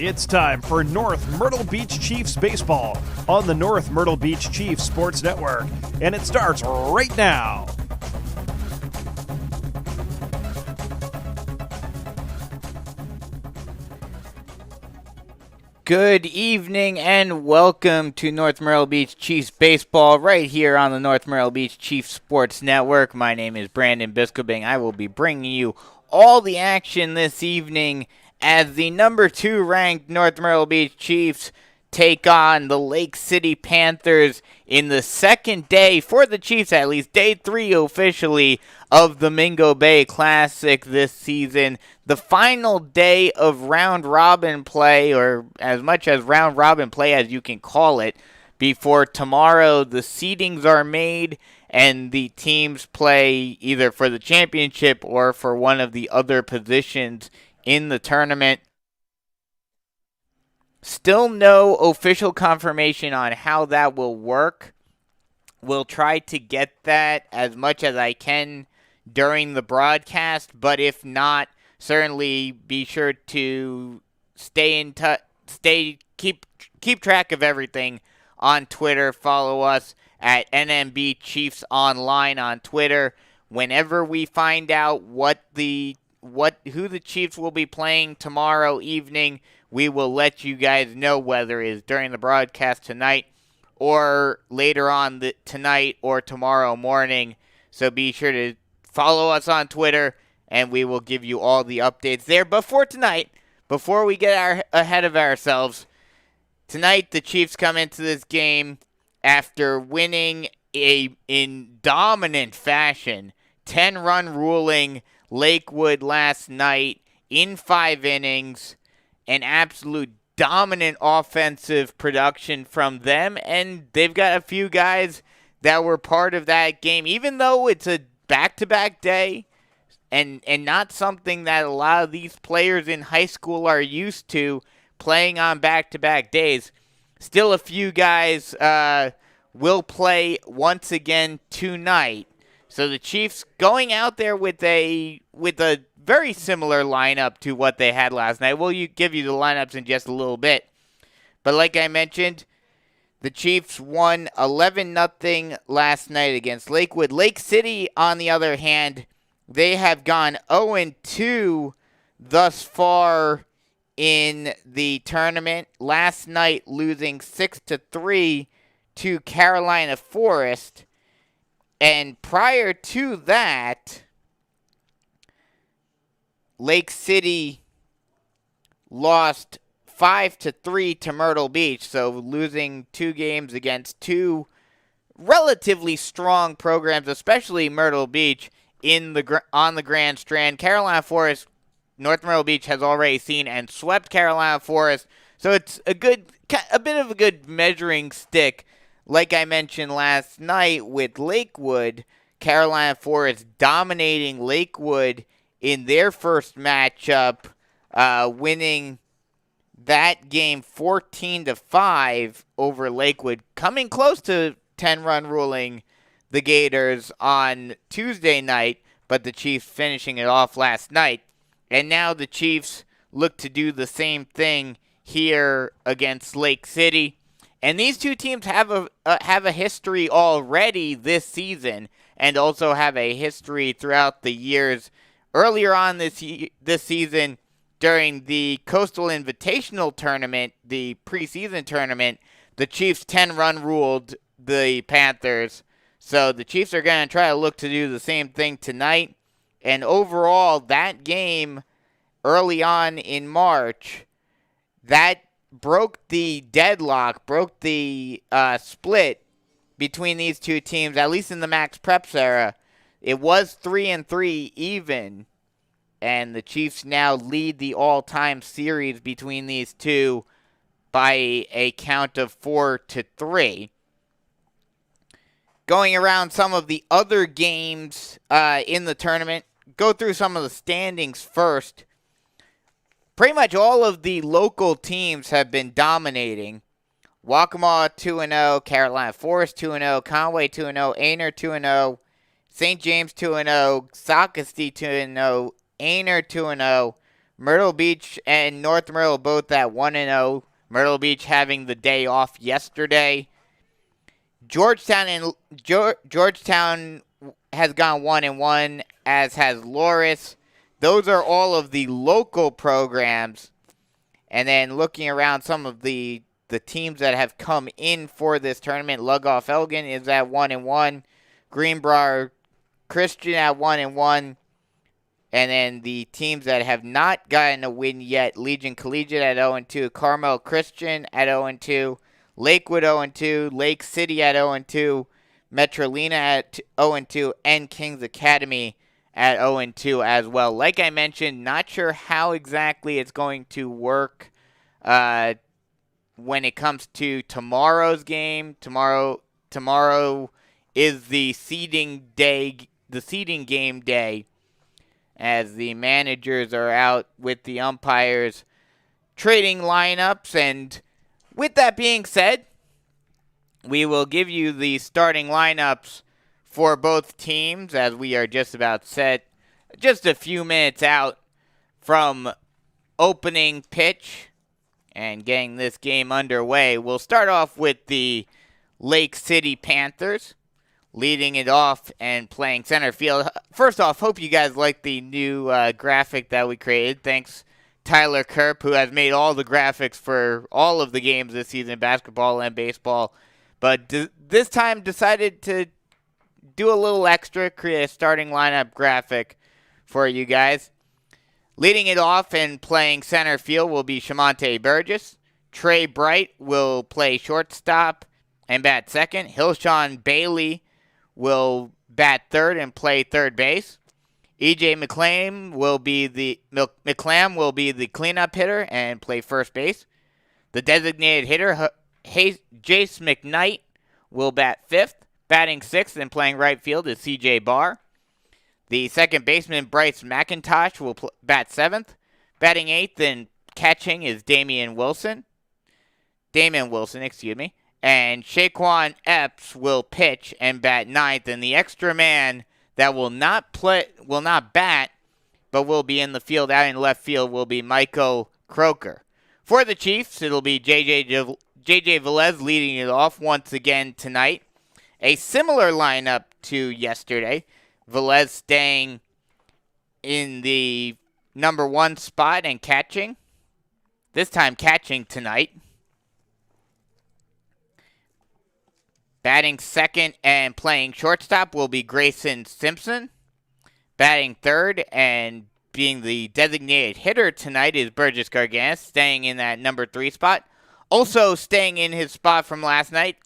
It's time for North Myrtle Beach Chiefs baseball on the North Myrtle Beach Chiefs Sports Network, and it starts right now. Good evening and welcome to North Myrtle Beach Chiefs baseball right here on the North Myrtle Beach Chiefs Sports Network. My name is Brandon Biskobing. I will be bringing you all the action this evening as the number 2 ranked North Myrtle Beach Chiefs take on the Lake City Panthers in the second day, for the Chiefs at least, day 3 officially of the Mingo Bay Classic this season. The final day of round-robin play, or as much as round-robin play as you can call it, before tomorrow the seedings are made and the teams play either for the championship or for one of the other positions in the tournament. Still no official confirmation on how that will work. We'll try to get that as much as I can during the broadcast, but if not, certainly be sure to stay in touch, keep track of everything on Twitter. Follow us at NMB Chiefs Online on Twitter. Whenever we find out who the Chiefs will be playing tomorrow evening, we will let you guys know, whether it is during the broadcast tonight or later on tonight or tomorrow morning. So be sure to follow us on Twitter, and we will give you all the updates there. But for tonight, before we get ahead of ourselves, tonight the Chiefs come into this game after winning in dominant fashion, 10-run ruling Lakewood last night in 5 innings. An absolute dominant offensive production from them, and they've got a few guys that were part of that game, even though it's a back-to-back day and not something that a lot of these players in high school are used to, playing on back-to-back days. Still, a few guys will play once again tonight. So the Chiefs going out there with a very similar lineup to what they had last night. We'll give you the lineups in just a little bit. But like I mentioned, the Chiefs won 11-0 last night against Lakewood. Lake City, on the other hand, they have gone 0-2 thus far in the tournament. Last night, losing 6-3 to Carolina Forest. And prior to that, Lake City lost 5-3 to Myrtle Beach, so losing 2 games against 2 relatively strong programs, especially Myrtle Beach on the Grand Strand. Carolina Forest, North Myrtle Beach has already seen and swept Carolina Forest, so it's a bit of a good measuring stick. Like I mentioned last night with Lakewood, Carolina Forest dominating Lakewood in their first matchup, winning that game 14-5 over Lakewood, coming close to 10-run ruling the Gators on Tuesday night, but the Chiefs finishing it off last night. And now the Chiefs look to do the same thing here against Lake City. And these two teams have a history already this season, and also have a history throughout the years. Earlier on this season, during the Coastal Invitational Tournament, the preseason tournament, the Chiefs 10-run ruled the Panthers. So the Chiefs are going to try to look to do the same thing tonight. And overall, that game early on in March, that broke the deadlock, broke the split between these two teams, at least in the Max Preps era. It was 3-3 even, and the Chiefs now lead the all-time series between these two by a count of 4-3. Going around some of the other games in the tournament, go through some of the standings first. Pretty much all of the local teams have been dominating. Waccamaw 2-0, Carolina Forest 2-0, Conway 2-0, Aner 2-0, St. James 2-0, Socastee 2-0, Aner 2-0, Myrtle Beach and North Myrtle both at 1-0. Myrtle Beach having the day off yesterday. Georgetown has gone 1-1, as has Loris. Those are all of the local programs. And then looking around some of the teams that have come in for this tournament, Lugoff Elgin is at 1-1. Greenbrier Christian at 1-1. And then the teams that have not gotten a win yet, Legion Collegiate at 0-2, Carmel Christian at 0-2, Lakewood 0-2, Lake City at 0-2, Metrolina at 0-2, and Kings Academy at 0-2 as well. Like I mentioned, not sure how exactly it's going to work when it comes to tomorrow's game. Tomorrow is the seeding game day, as the managers are out with the umpires trading lineups. And with that being said, we will give you the starting lineups for both teams, as we are just about set, just a few minutes out from opening pitch and getting this game underway. We'll start off with the Lake City Panthers, leading it off and playing center field. First off, hope you guys like the new graphic that we created. Thanks, Tyler Kerp, who has made all the graphics for all of the games this season, basketball and baseball. But this time decided to do a little extra, create a starting lineup graphic for you guys. Leading it off and playing center field will be Shamonte Burgess. Trey Bright will play shortstop and bat second. Hilshawn Bailey will bat third and play third base. E.J. McClam will be the cleanup hitter and play first base. The designated hitter, Jace McKnight, will bat fifth. Batting sixth and playing right field is C.J. Barr. The second baseman, Bryce McIntosh, will bat seventh. Batting eighth and catching is Damon Wilson, And Shaquan Epps will pitch and bat ninth. And the extra man that will not bat, but will be in the field out in left field, will be Michael Croker. For the Chiefs, it'll be J.J. Velez leading it off once again tonight. A similar lineup to yesterday. Velez staying in the number one spot and catching. This time catching tonight. Batting second and playing shortstop will be Grayson Simpson. Batting third and being the designated hitter tonight is Burgess Garganis, staying in that number 3 spot. Also staying in his spot from last night,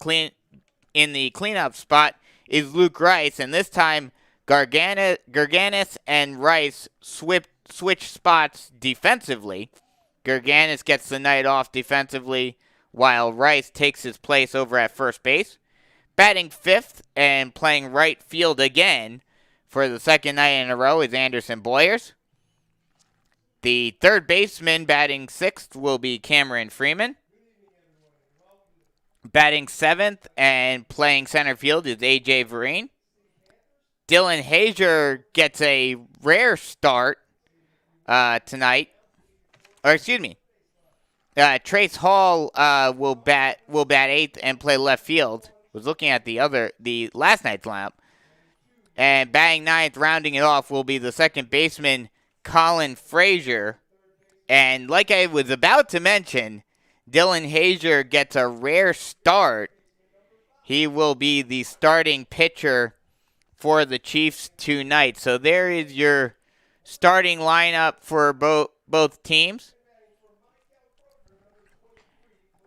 in the cleanup spot, is Luke Rice. And this time, Garganis and Rice switch spots defensively. Garganis gets the night off defensively, while Rice takes his place over at first base. Batting fifth and playing right field again for the second night in a row is Anderson Boyers. The third baseman batting sixth will be Cameron Freeman. Batting seventh and playing center field is A.J. Vereen. Dylan Hazier gets a rare start tonight. Or excuse me. Trace Hall will bat eighth and play left field. Was looking at the last night's lineup. And batting ninth, rounding it off, will be the second baseman, Colin Frazier. And like I was about to mention, Dylan Hazier gets a rare start. He will be the starting pitcher for the Chiefs tonight. So there is your starting lineup for both teams.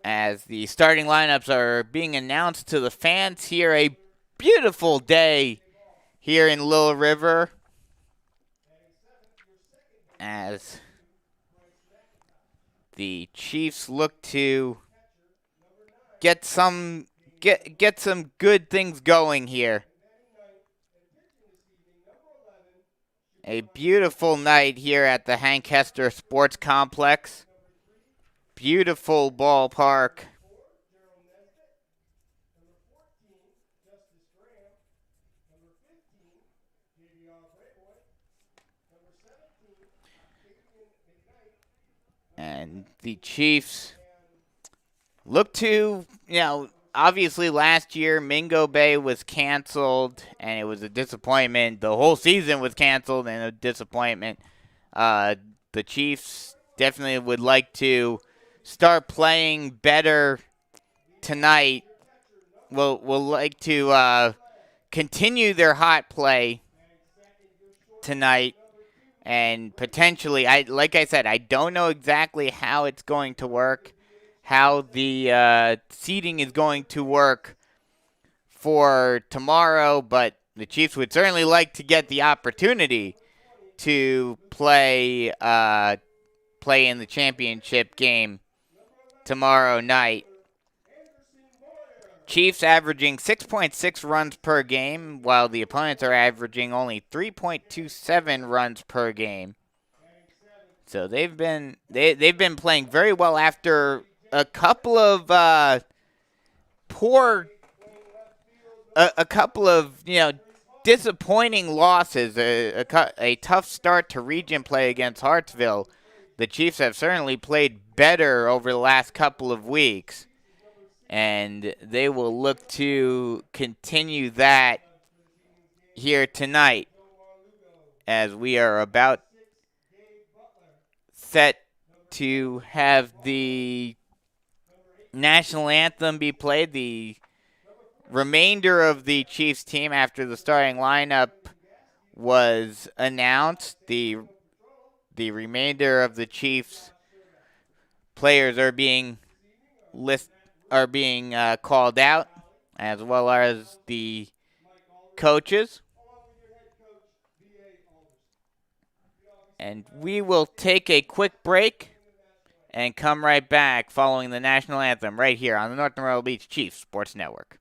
As the starting lineups are being announced to the fans here, a beautiful day here in Little River, as the Chiefs look to get some good things going here. A beautiful night here at the Hank Hester Sports Complex. Beautiful ballpark. And the Chiefs look to, obviously last year Mingo Bay was canceled, and it was a disappointment. The whole season was canceled and a disappointment. The Chiefs definitely would like to start playing better tonight. Will like to continue their hot play tonight, and potentially, like I said, I don't know exactly how it's going to work, how the seeding is going to work for tomorrow, but the Chiefs would certainly like to get the opportunity to play in the championship game tomorrow night. Chiefs averaging 6.6 runs per game, while the opponents are averaging only 3.27 runs per game. So they've been playing very well after a couple of disappointing losses, a tough start to region play against Hartsville. The Chiefs have certainly played better over the last couple of weeks, and they will look to continue that here tonight as we are about set to have the national anthem be played. The remainder of the Chiefs team, after the starting lineup was announced, the remainder of the Chiefs players are being called out, as well as the coaches. And we will take a quick break and come right back following the national anthem right here on the North Myrtle Beach Chiefs Sports Network.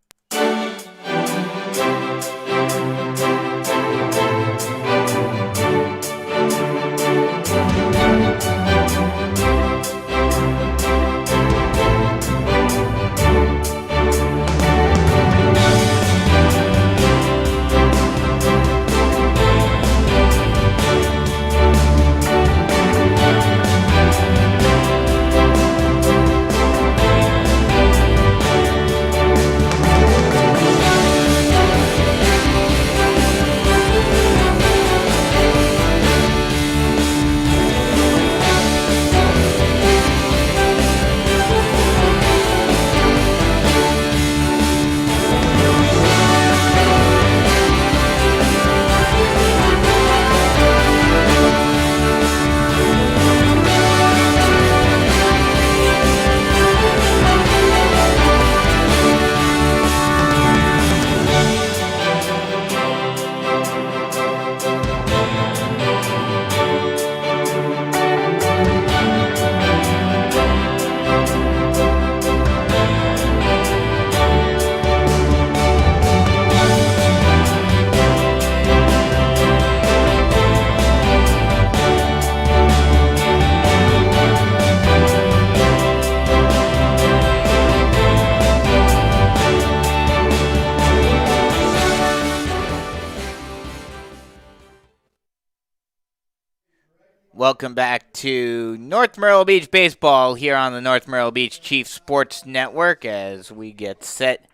Welcome back to North Myrtle Beach Baseball here on the North Myrtle Beach Chiefs Sports Network as we get set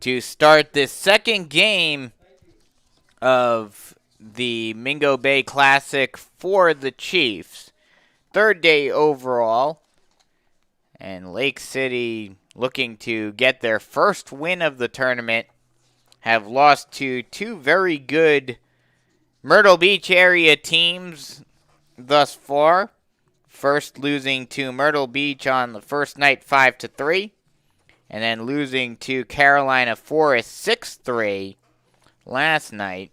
to start this second game of the Mingo Bay Classic for the Chiefs. Third day overall, and Lake City looking to get their first win of the tournament, have lost to two very good Myrtle Beach area teams thus far. First losing to Myrtle Beach on the first night 5-3, and then losing to Carolina Forest 6-3 last night.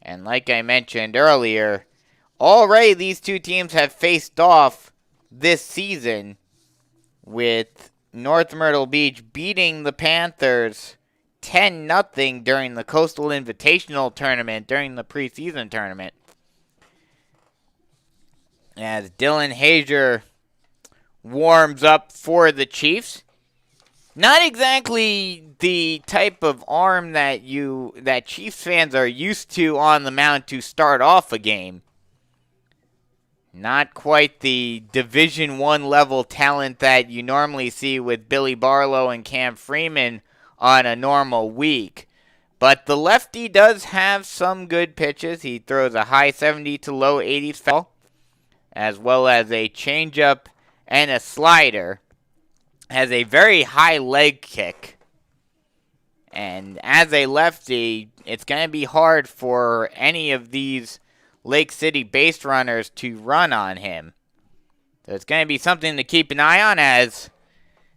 And like I mentioned earlier, already these two teams have faced off this season, with North Myrtle Beach beating the Panthers 10-0 during the Coastal Invitational Tournament, during the preseason tournament. As Dylan Hager warms up for the Chiefs. Not exactly the type of arm that Chiefs fans are used to on the mound to start off a game. Not quite the Division I level talent that you normally see with Billy Barlow and Cam Freeman on a normal week. But the lefty does have some good pitches. He throws a high 70 to low 80s fastball, as well as a changeup and a slider. Has a very high leg kick. And as a lefty, it's going to be hard for any of these Lake City base runners to run on him. So it's going to be something to keep an eye on as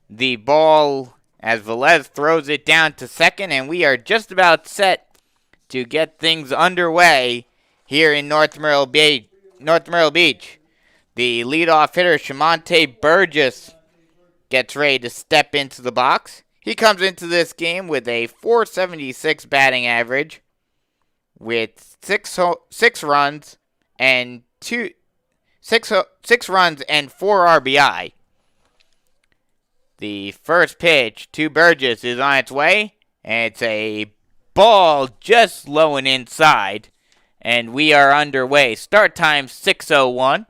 the ball, as Velez throws it down to second, and we are just about set to get things underway here in North Myrtle Beach. The leadoff hitter, Shamonte Burgess, gets ready to step into the box. He comes into this game with a .476 batting average, with six runs and 4 RBI. The first pitch to Burgess is on its way, and it's a ball just low and inside, and we are underway. Start time 6:01.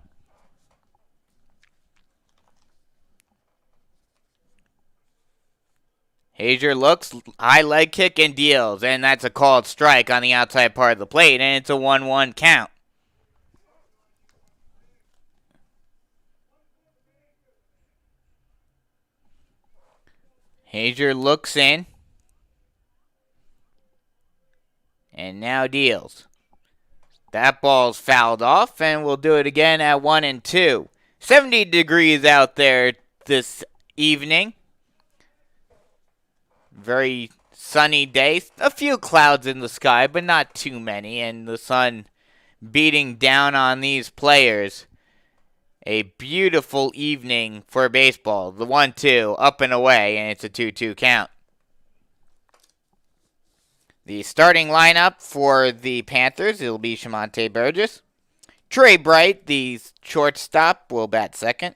Hazier looks, high leg kick, and deals. And that's a called strike on the outside part of the plate. And it's a 1-1 count. Hazier looks in. And now deals. That ball's fouled off. And we'll do it again at 1-2. 70 degrees out there this evening. Very sunny day. A few clouds in the sky, but not too many. And the sun beating down on these players. A beautiful evening for baseball. The 1-2 up and away, and it's a 2-2 count. The starting lineup for the Panthers, it'll be Shamonte Burgess. Trey Bright, the shortstop, will bat second.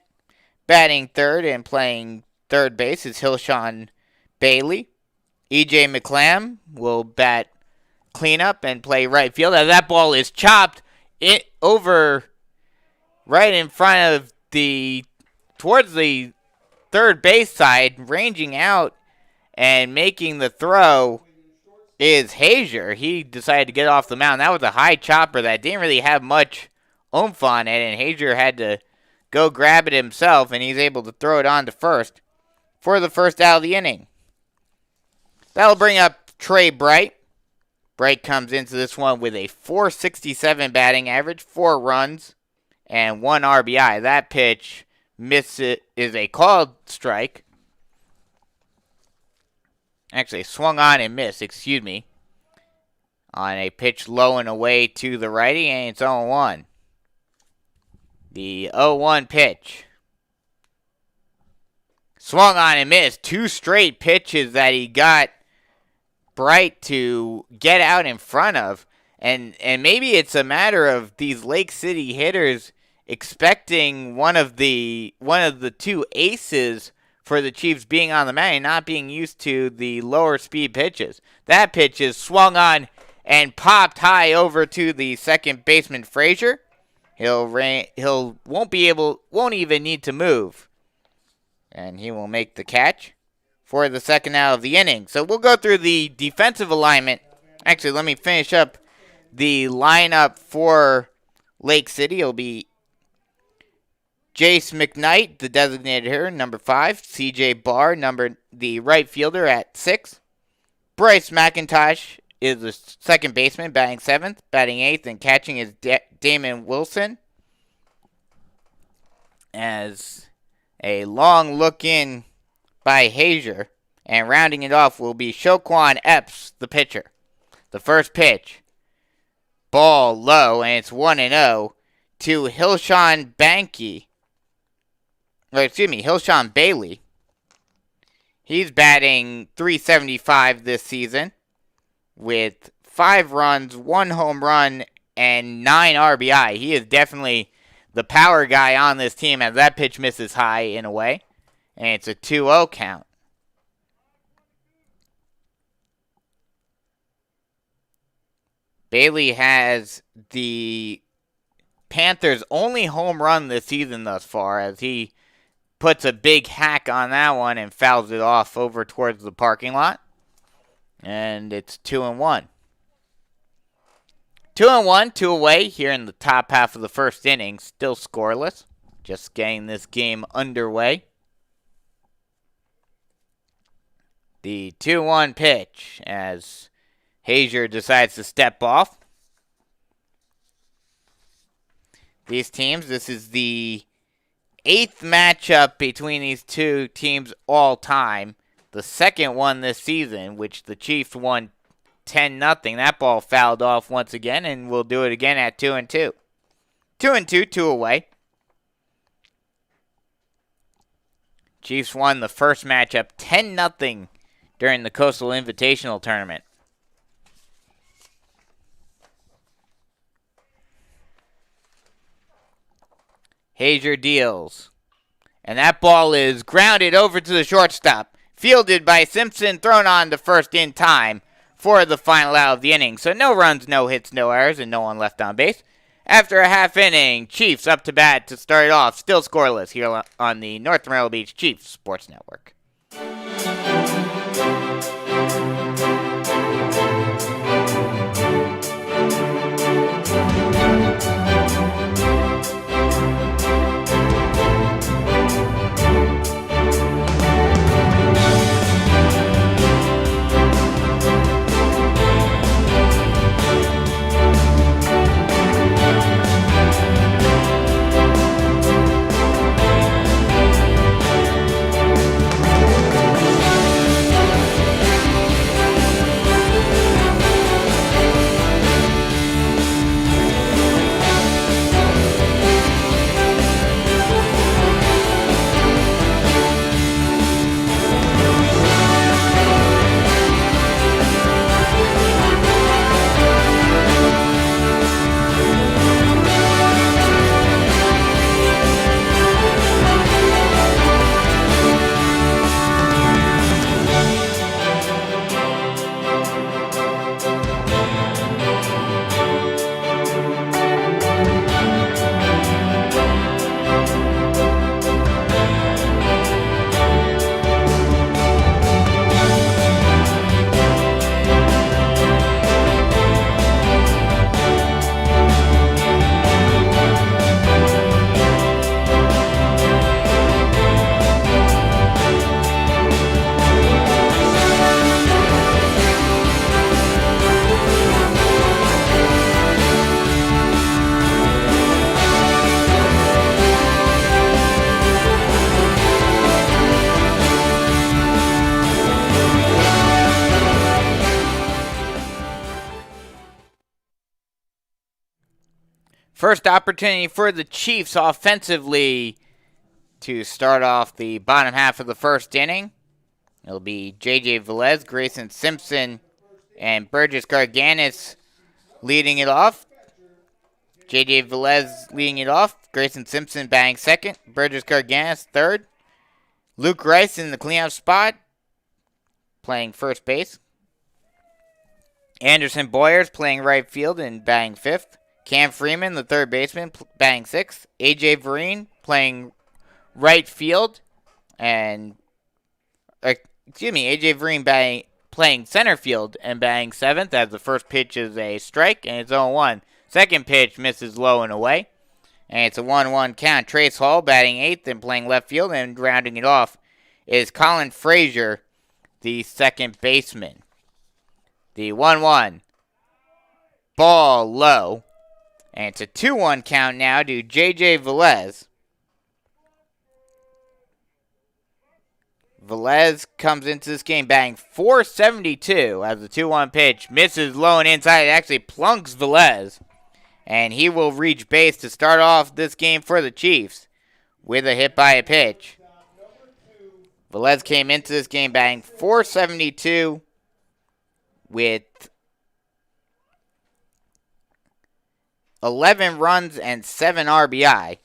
Batting third and playing third base is Hilshawn Bailey. E.J. McClam will bat cleanup and play right field. As that ball is chopped over right in front of towards the third base side, ranging out and making the throw is Hazier. He decided to get off the mound. That was a high chopper that didn't really have much oomph on it, and Hazier had to go grab it himself, and he's able to throw it on to first for the first out of the inning. That'll bring up Trey Bright. Bright comes into this one with a .467 batting average, 4 runs, and 1 RBI. That pitch is a called strike. Actually, swung on and missed, on a pitch low and away to the righty, and it's 0-1. The 0-1 pitch. Swung on and missed. 2 straight pitches that he got Bright to get out in front of. And maybe it's a matter of these Lake City hitters expecting one of the 2 aces for the Chiefs being on the mound and not being used to the lower speed pitches. That pitch is swung on and popped high over to the second baseman Frazier. Won't even need to move, and he will make the catch for the second out of the inning. So we'll go through the defensive alignment. Actually, let me finish up the lineup for Lake City. It'll be Jace McKnight, the designated hitter, number 5. CJ Barr, the right fielder at 6. Bryce McIntosh is the second baseman, batting 7th. Batting 8th and catching is Damon Wilson. As a long look in by Hazier. And rounding it off will be Shoquan Epps, the pitcher. The first pitch. Ball low, and it's 1-0 to Hilshawn Bailey. He's batting .375 this season with 5 runs, 1 home run, and 9 RBI. He is definitely the power guy on this team as that pitch misses high in a way. And it's a 2-0 count. Bailey has the Panthers' only home run this season thus far, as he puts a big hack on that one and fouls it off over towards the parking lot. And it's 2-1. 2-1, 2 away here in the top half of the first inning. Still scoreless. Just getting this game underway. The 2-1 pitch as Hazier decides to step off. These teams, this is the 8th matchup between these two teams all time. The second one this season, which the Chiefs won 10-0. That ball fouled off once again, and we'll do it again at 2-2. 2-2, 2 away. Chiefs won the first matchup 10-0 during the Coastal Invitational Tournament. Hazier deals. And that ball is grounded over to the shortstop. Fielded by Simpson, thrown on to first in time for the final out of the inning. So no runs, no hits, no errors, and no one left on base. After a half inning, Chiefs up to bat to start it off. Still scoreless here on the North Myrtle Beach Chiefs Sports Network. First opportunity for the Chiefs offensively to start off the bottom half of the first inning. It'll be J.J. Velez, Grayson Simpson, and Burgess Garganis leading it off. J.J. Velez leading it off. Grayson Simpson batting second. Burgess Garganis third. Luke Rice in the cleanup spot, playing first base. Anderson Boyers playing right field and batting fifth. Cam Freeman, the third baseman, batting sixth. A.J. Vereen playing right field and, A.J. Vereen playing center field and batting seventh as the first pitch is a strike and it's 0-1. Second pitch misses low and away. And it's a 1-1 count. Trace Hall batting eighth and playing left field, and rounding it off is Colin Frazier, the second baseman. The 1-1. Ball low. And it's a 2-1 count now to J.J. Velez. Velez comes into this game batting .472 as the 2-1 pitch misses low and inside. It actually plunks Velez. And he will reach base to start off this game for the Chiefs with a hit by a pitch. Velez came into this game batting .472 with 11 runs and 7 RBI.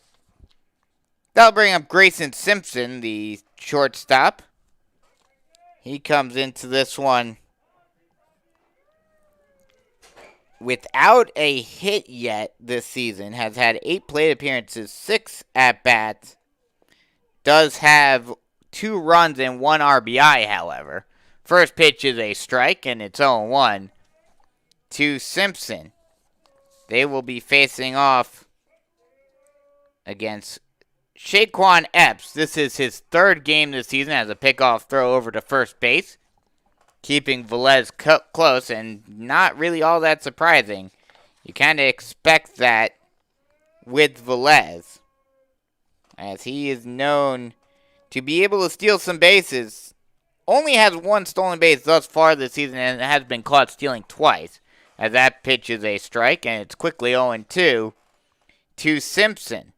That'll bring up Grayson Simpson, the shortstop. He comes into this one without a hit yet this season, has had 8 plate appearances, 6 at-bats, does have 2 runs and 1 RBI, however. First pitch is a strike, and it's 0-1 to Simpson. They will be facing off against Shaquan Epps. This is his 3rd game this season as a pickoff throw over to first base, keeping Velez close, and not really all that surprising. You kind of expect that with Velez, as he is known to be able to steal some bases. Only has 1 stolen base thus far this season, and has been caught stealing twice, as that pitch is a strike, and it's quickly 0-2 to Simpson.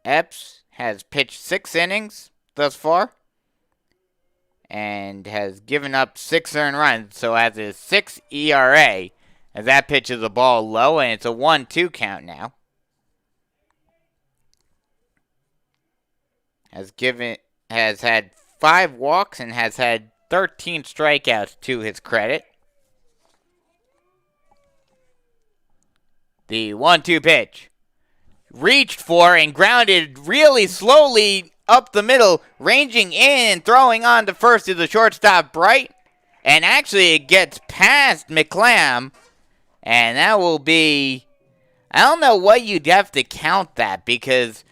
Epps has pitched 6 innings thus far, and has given up 6 earned runs, so has his 6 ERA, as that pitch is a ball low, and it's a 1-2 count now. Has had 5 walks and has had 13 strikeouts to his credit. The 1-2 pitch. Reached for and grounded really slowly up the middle, ranging in and throwing on to first is the shortstop Bright. And actually it gets past McClam, and that will be, I don't know what you'd have to count that, because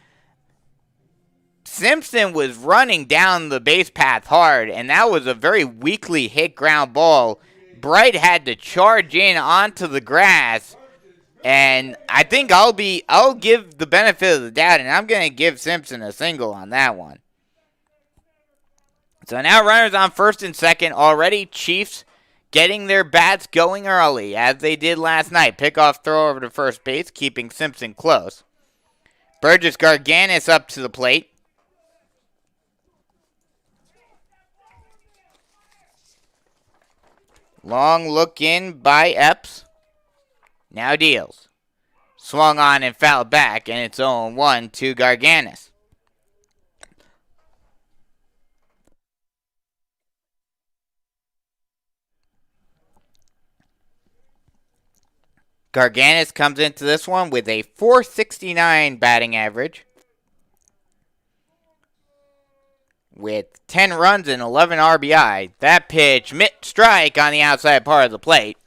Simpson was running down the base path hard, and that was a very weakly hit ground ball. Bright had to charge in onto the grass, and I think I'll give the benefit of the doubt, and I'm going to give Simpson a single on that one. So now runners on first and second already. Chiefs getting their bats going early, as they did last night. Pickoff throw over to first base, keeping Simpson close. Burgess Garganis up to the plate. Long look in by Epps. Now deals. Swung on and fouled back, and it's 0-1 to Garganis. Garganis comes into this one with a .469 batting average, with 10 runs and 11 RBI. That pitch, strike on the outside part of the plate.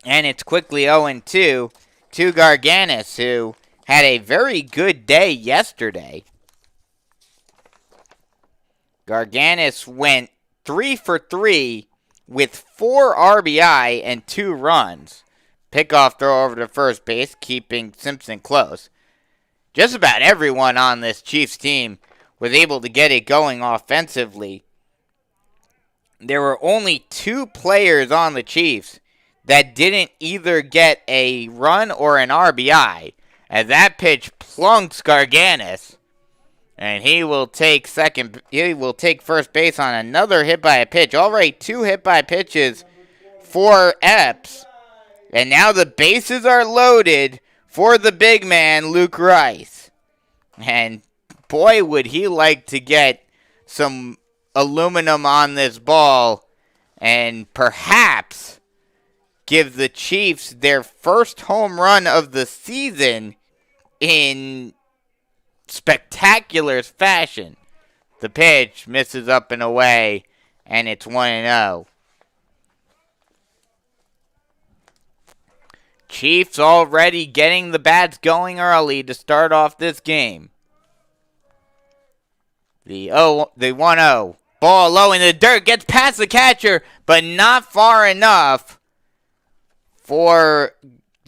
And it's quickly 0-2 to Garganis, who had a very good day yesterday. Garganis went 3 for 3 with 4 RBI and 2 runs. Pickoff throw over to first base, keeping Simpson close. Just about everyone on this Chiefs team was able to get it going offensively. There were only 2 players on the Chiefs that didn't either get a run or an RBI, as that pitch plunks Garganis, and he will take first base on another hit by a pitch. Already 2 hit by pitches for Epps, and now the bases are loaded for the big man, Luke Rice. And boy, would he like to get some aluminum on this ball and perhaps give the Chiefs their first home run of the season in spectacular fashion. The pitch misses up and away, and it's 1-0. Chiefs already getting the bats going early to start off this game. The 1-0. Ball low in the dirt, gets past the catcher, but not far enough for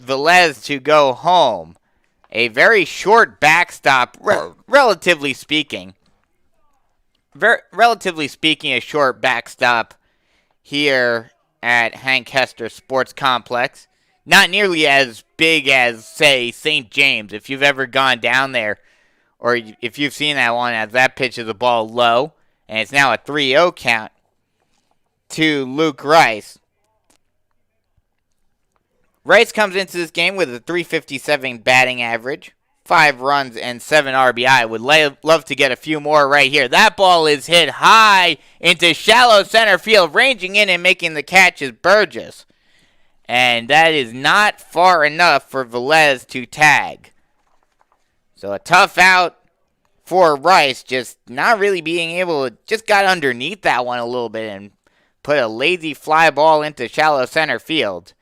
Velez to go home. A very short backstop, relatively speaking. Relatively speaking, a short backstop here at Hank Hester Sports Complex. Not nearly as big as, say, St. James. If you've ever gone down there, or if you've seen that one, as that pitch is a ball low, and it's now a 3-0 count to Luke Rice. Rice comes into this game with a .357 batting average, 5 runs and 7 RBI. Would love to get a few more right here. That ball is hit high into shallow center field. Ranging in and making the catch is Burgess. and that is not far enough for Velez to tag. So a tough out for Rice, just not really being able to, just got underneath that one a little bit and put a lazy fly ball into shallow center field.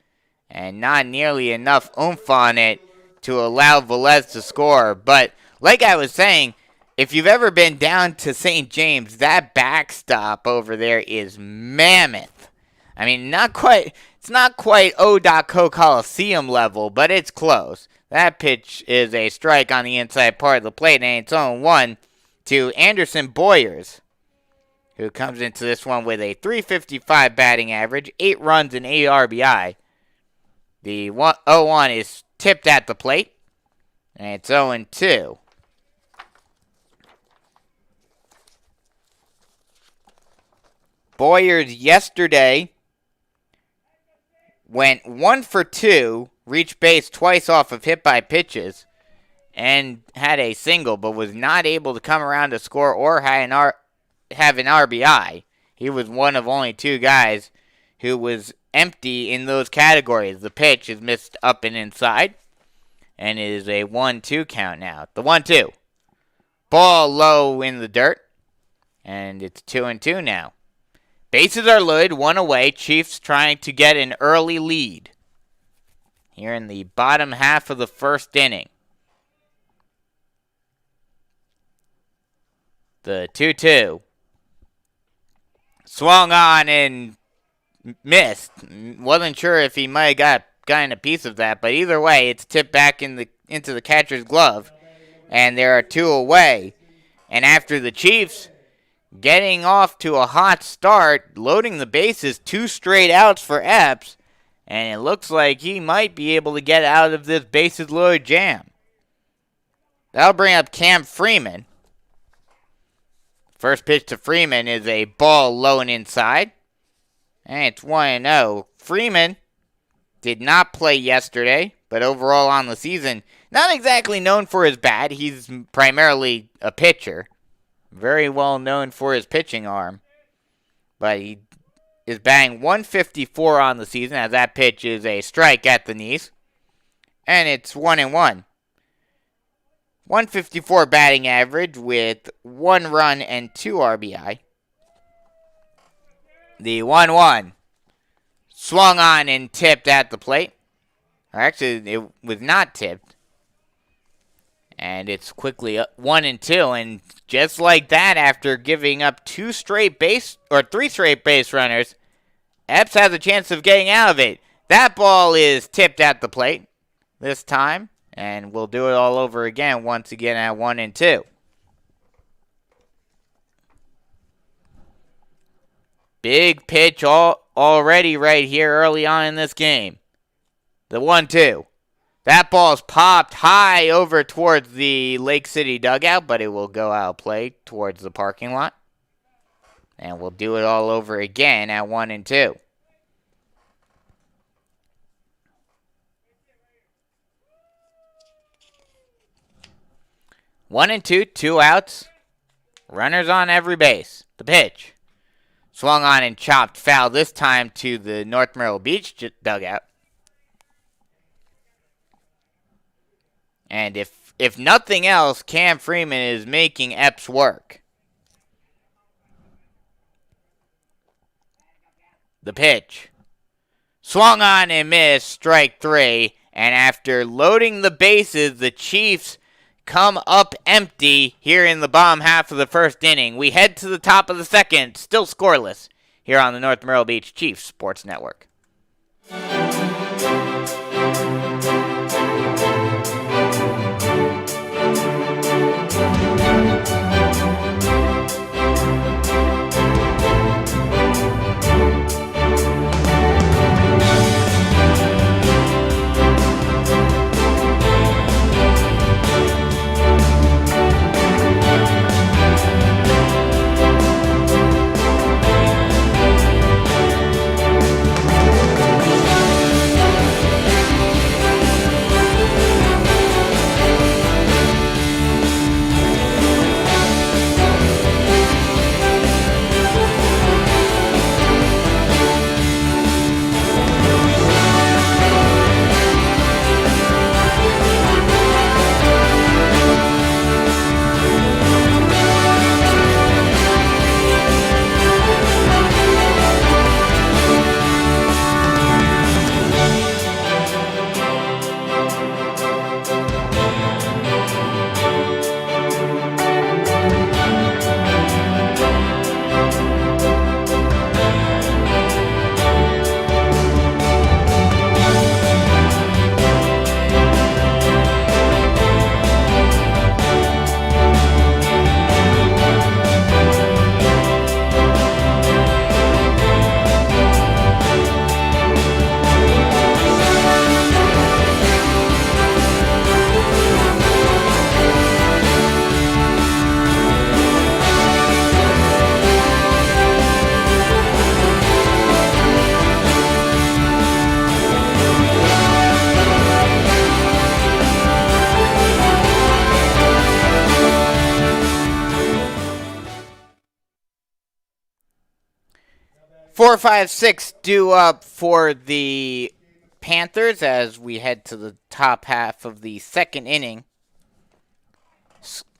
And not nearly enough oomph on it to allow Velez to score. But like I was saying, if you've ever been down to St. James, that backstop over there is mammoth. I mean, it's not quite O.Co Coliseum level, but it's close. That pitch is a strike on the inside part of the plate, and it's 0-1 to Anderson Boyers, who comes into this one with a .355 batting average, 8 runs and 8 RBI. The 0-1 is tipped at the plate, and it's 0-2. Boyers yesterday went 1 for 2, reached base twice off of hit by pitches, and had a single, but was not able to come around to score or have an RBI. He was one of only 2 guys who was empty in those categories. The pitch is missed up and inside, and it is a 1-2 count now. The 1-2. Ball low in the dirt, and it's 2-2 now. Bases are loaded, 1 away. Chiefs trying to get an early lead here in the bottom half of the first inning. The 2-2. Swung on and missed. Wasn't sure if he might have gotten a piece of that, but either way, it's tipped back into the catcher's glove, and there are 2 away. And after the Chiefs getting off to a hot start, loading the bases, 2 straight outs for Epps, and it looks like he might be able to get out of this bases loaded jam. That'll bring up Cam Freeman. First pitch to Freeman is a ball low and inside, and it's 1-0. Freeman did not play yesterday, but overall on the season, not exactly known for his bat. He's primarily a pitcher. Very well known for his pitching arm. But he is batting .154 on the season, as that pitch is a strike at the knees. And it's 1-1. .154 batting average with 1 run and 2 RBI. The 1-1. Swung on and tipped at the plate. Or actually, it was not tipped. And it's quickly 1-2. And just like that, after giving up 3 straight base runners, Epps has a chance of getting out of it. That ball is tipped at the plate this time. And we'll do it all over again, once again at 1-2. Big pitch already right here early on in this game. The 1-2. That ball's popped high over towards the Lake City dugout, but it will go out of play towards the parking lot. And we'll do it all over again at 1-2. One and two, 2 outs. Runners on every base. The pitch. Swung on and chopped foul, this time to the North Myrtle Beach dugout. And if nothing else, Cam Freeman is making Epps work. The pitch. Swung on and missed, strike 3. And after loading the bases, the Chiefs come up empty here in the bottom half of the first inning. We head to the top of the second, still scoreless, here on the North Myrtle Beach Chiefs Sports Network. 5-6 due up for the Panthers as we head to the top half of the second inning.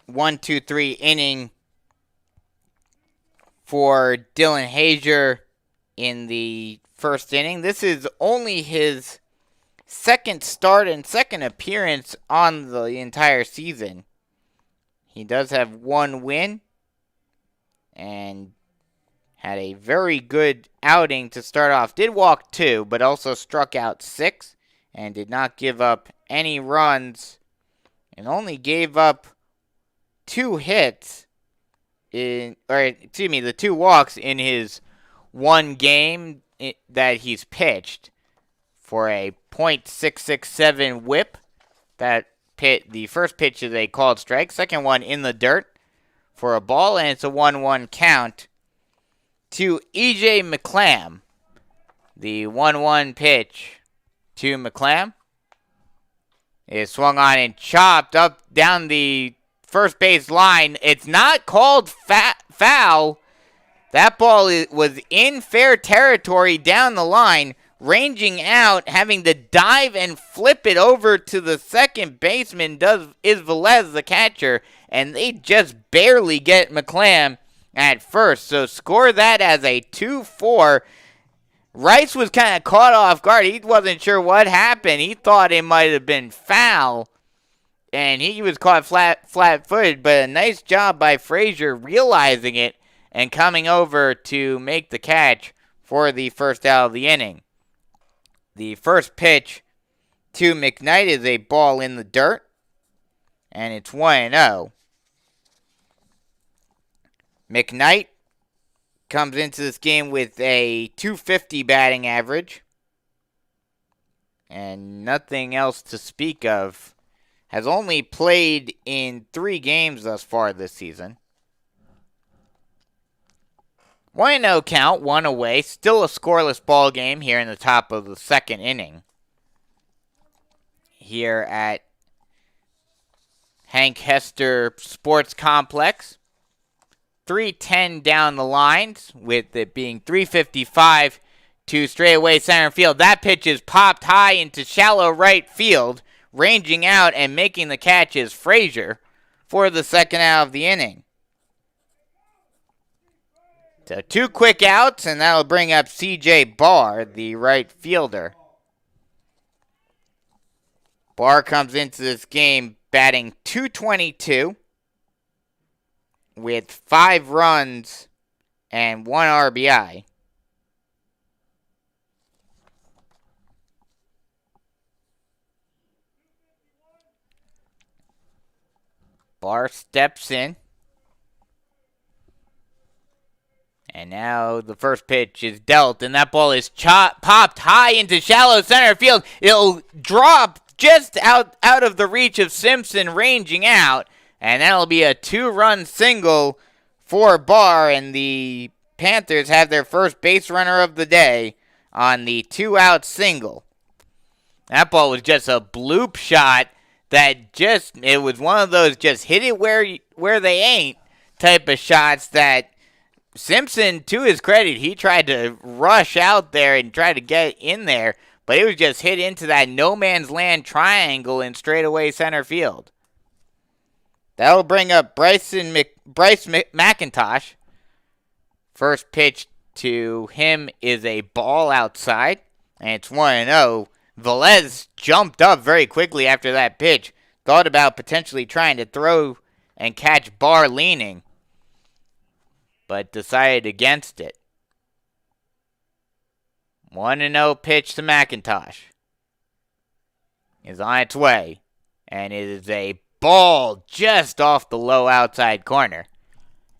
1-2-3 inning for Dylan Hager in the first inning. This is only his second start and second appearance on the entire season. He does have one win and had a very good outing to start off. Did walk 2, but also struck out 6 and did not give up any runs and only gave up 2 hits the 2 walks in his one game that he's pitched for a .667 whip. The first pitch is a called strike, second one in the dirt for a ball, and it's a 1-1 count to E.J. McClam. The 1-1 pitch to McClam is swung on and chopped up down the first base line. It's not called foul. That ball was in fair territory down the line, ranging out, having to dive and flip it over to the second baseman is Velez, the catcher, and they just barely get McClam at first. So score that as a 2-4. Rice was kind of caught off guard. He wasn't sure what happened. He thought it might have been foul, and he was caught flat-footed, but a nice job by Frazier realizing it and coming over to make the catch for the first out of the inning. The first pitch to McKnight is a ball in the dirt, and it's 1-0. McKnight comes into this game with a .250 batting average and nothing else to speak of. Has only played in 3 games thus far this season. 1-0 count, 1 away. Still a scoreless ball game here in the top of the second inning. Here at Hank Hester Sports Complex. 3:10 down the lines, with it being 3:55 to straightaway center field. That pitch is popped high into shallow right field. Ranging out and making the catch is Frazier for the second out of the inning. So 2 quick outs, and that'll bring up C.J. Barr, the right fielder. Barr comes into this game batting .222 with 5 runs and 1 RBI. Barr steps in. And now the first pitch is dealt, and that ball is popped high into shallow center field. It'll drop just out of the reach of Simpson, ranging out, and that'll be a 2-run single for Barr, and the Panthers have their first base runner of the day on the 2-out single. That ball was just a bloop shot it was one of those just hit it where they ain't type of shots that Simpson, to his credit, he tried to rush out there and try to get in there, but it was just hit into that no man's land triangle in straightaway center field. That'll bring up Bryce McIntosh. First pitch to him is a ball outside, and it's 1-0. Velez jumped up very quickly after that pitch, thought about potentially trying to throw and catch Barr leaning, but decided against it. 1-0 pitch to McIntosh is on its way, and it is a ball just off the low outside corner,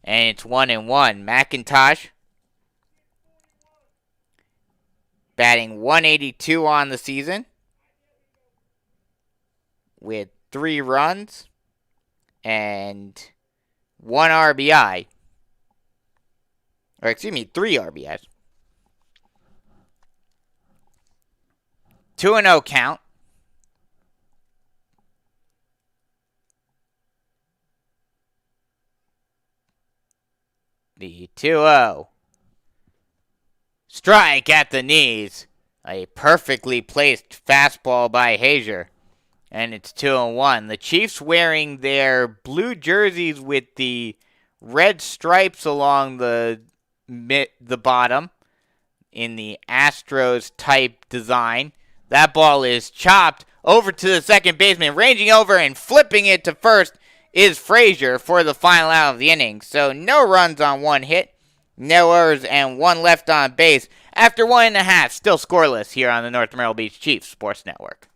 and it's 1-1. McIntosh batting .182 on the season with 3 runs and 1 RBI. Or 3 RBIs. 2-0 count. The 2-0. Strike at the knees. A perfectly placed fastball by Hazier. And it's 2-1. The Chiefs wearing their blue jerseys with the red stripes along the bottom in the Astros type design. That ball is chopped over to the second baseman, ranging over and flipping it to first is Frazier for the final out of the inning. So no runs on one hit, no errors, and one left on base after 1.5, still scoreless here on the North Myrtle Beach Chiefs Sports Network.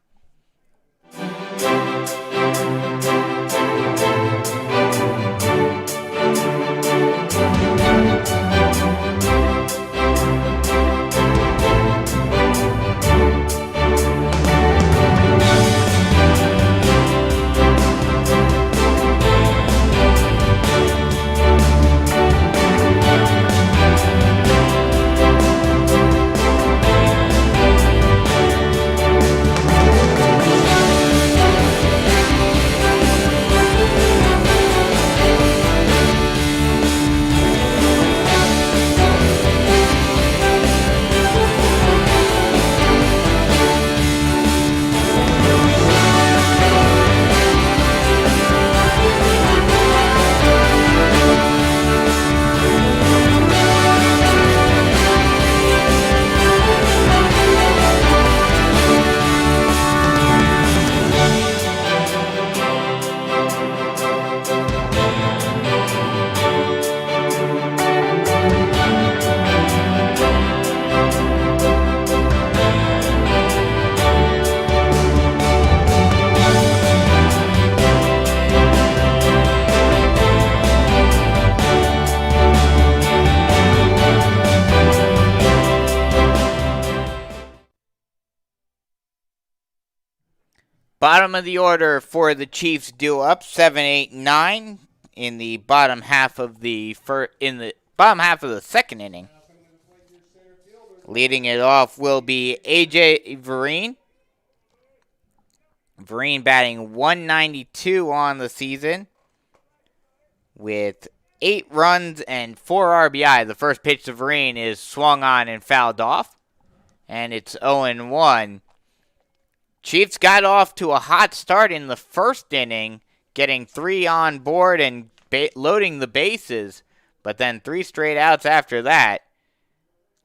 Bottom of the order for the Chiefs due up 7, 8, 9 in the bottom half of the second inning. Leading it off will be AJ Vereen. Vereen batting 192 on the season with 8 runs and 4 RBI. The first pitch to Vereen is swung on and fouled off, and it's 0-1. Chiefs got off to a hot start in the first inning, getting 3 on board and loading the bases, but then 3 straight outs after that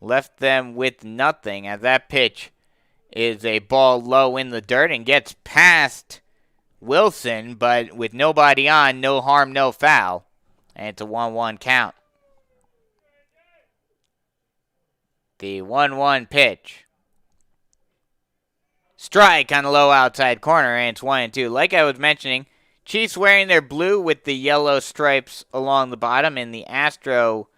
left them with nothing, as that pitch is a ball low in the dirt and gets past Wilson, but with nobody on, no harm, no foul, and it's a 1-1 count. The 1-1 pitch. Strike on the low outside corner, and it's 1-2. Like I was mentioning, Chiefs wearing their blue with the yellow stripes along the bottom in the Astro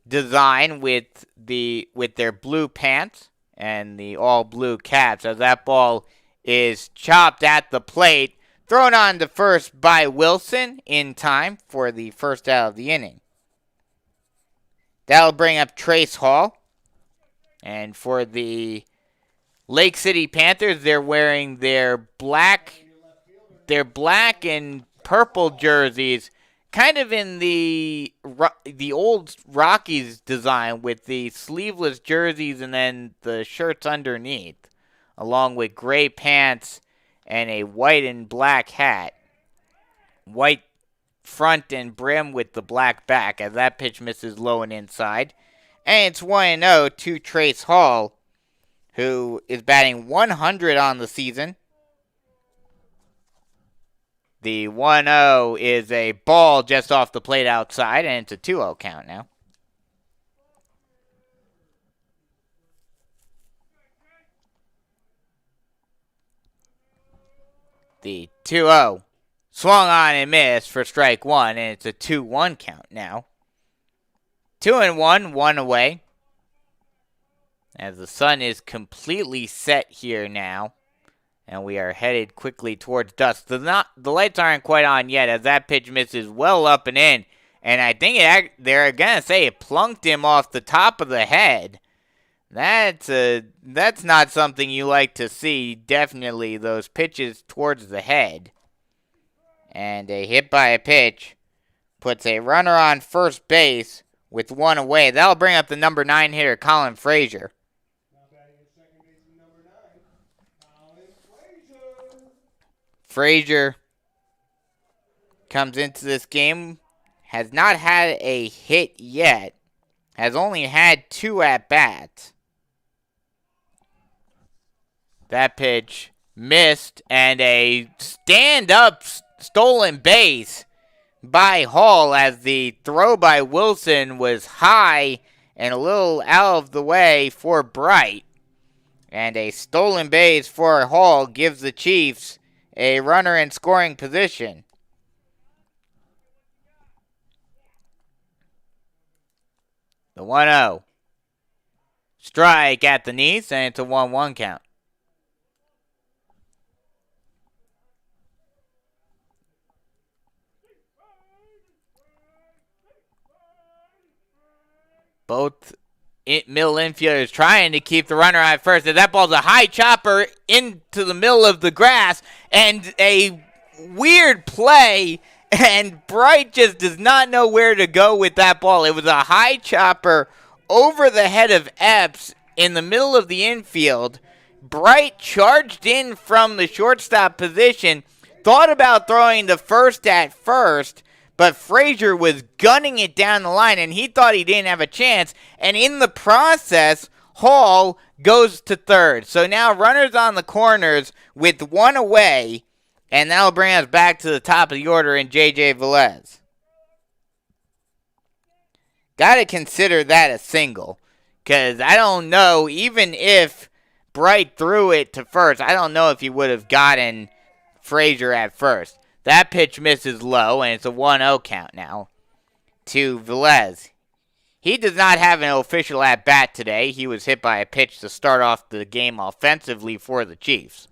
design with their blue pants and the all blue caps. As that ball is chopped at the plate, thrown on to first by Wilson in time for the first out of the inning. That'll bring up Trace Hall, and for the Lake City Panthers, they're wearing their black and purple jerseys, kind of in the old Rockies design with the sleeveless jerseys and then the shirts underneath, along with gray pants and a white and black hat. White front and brim with the black back, as that pitch misses low and inside. And it's 1-0 to Trace Hall, who is batting 100 on the season. The 1-0 is a ball just off the plate outside, and it's a 2-0 count now. The 2-0 swung on and missed for strike one, and it's a 2-1 count now. 2-1, 1 away. As the sun is completely set here now, and we are headed quickly towards dusk. The lights aren't quite on yet, as that pitch misses well up and in, and I think they're gonna say it plunked him off the top of the head. That's not something you like to see. Definitely those pitches towards the head, and a hit by a pitch puts a runner on first base with one away. That'll bring up the number 9 hitter, Colin Frazier. Frazier comes into this game, has not had a hit yet, has only had 2 at-bats. That pitch missed, and a stand-up stolen base by Hall as the throw by Wilson was high and a little out of the way for Bright. And a stolen base for Hall gives the Chiefs a runner in scoring position. The 1-0. Strike at the knees, and it's a 1-1 count. Both middle infielders trying to keep the runner at first. And that ball's a high chopper into the middle of the grass. And a weird play. And Bright just does not know where to go with that ball. It was a high chopper over the head of Epps in the middle of the infield. Bright charged in from the shortstop position. Thought about throwing the first at first. But Frazier was gunning it down the line, and he thought he didn't have a chance. And in the process, Hall goes to third. So now runners on the corners with 1 away, and that'll bring us back to the top of the order in J.J. Velez. Got to consider that a single, because I don't know, even if Bright threw it to first, I don't know if he would have gotten Frazier at first. That pitch misses low, and it's a 1-0 count now to Velez. He does not have an official at-bat today. He was hit by a pitch to start off the game offensively for the Chiefs.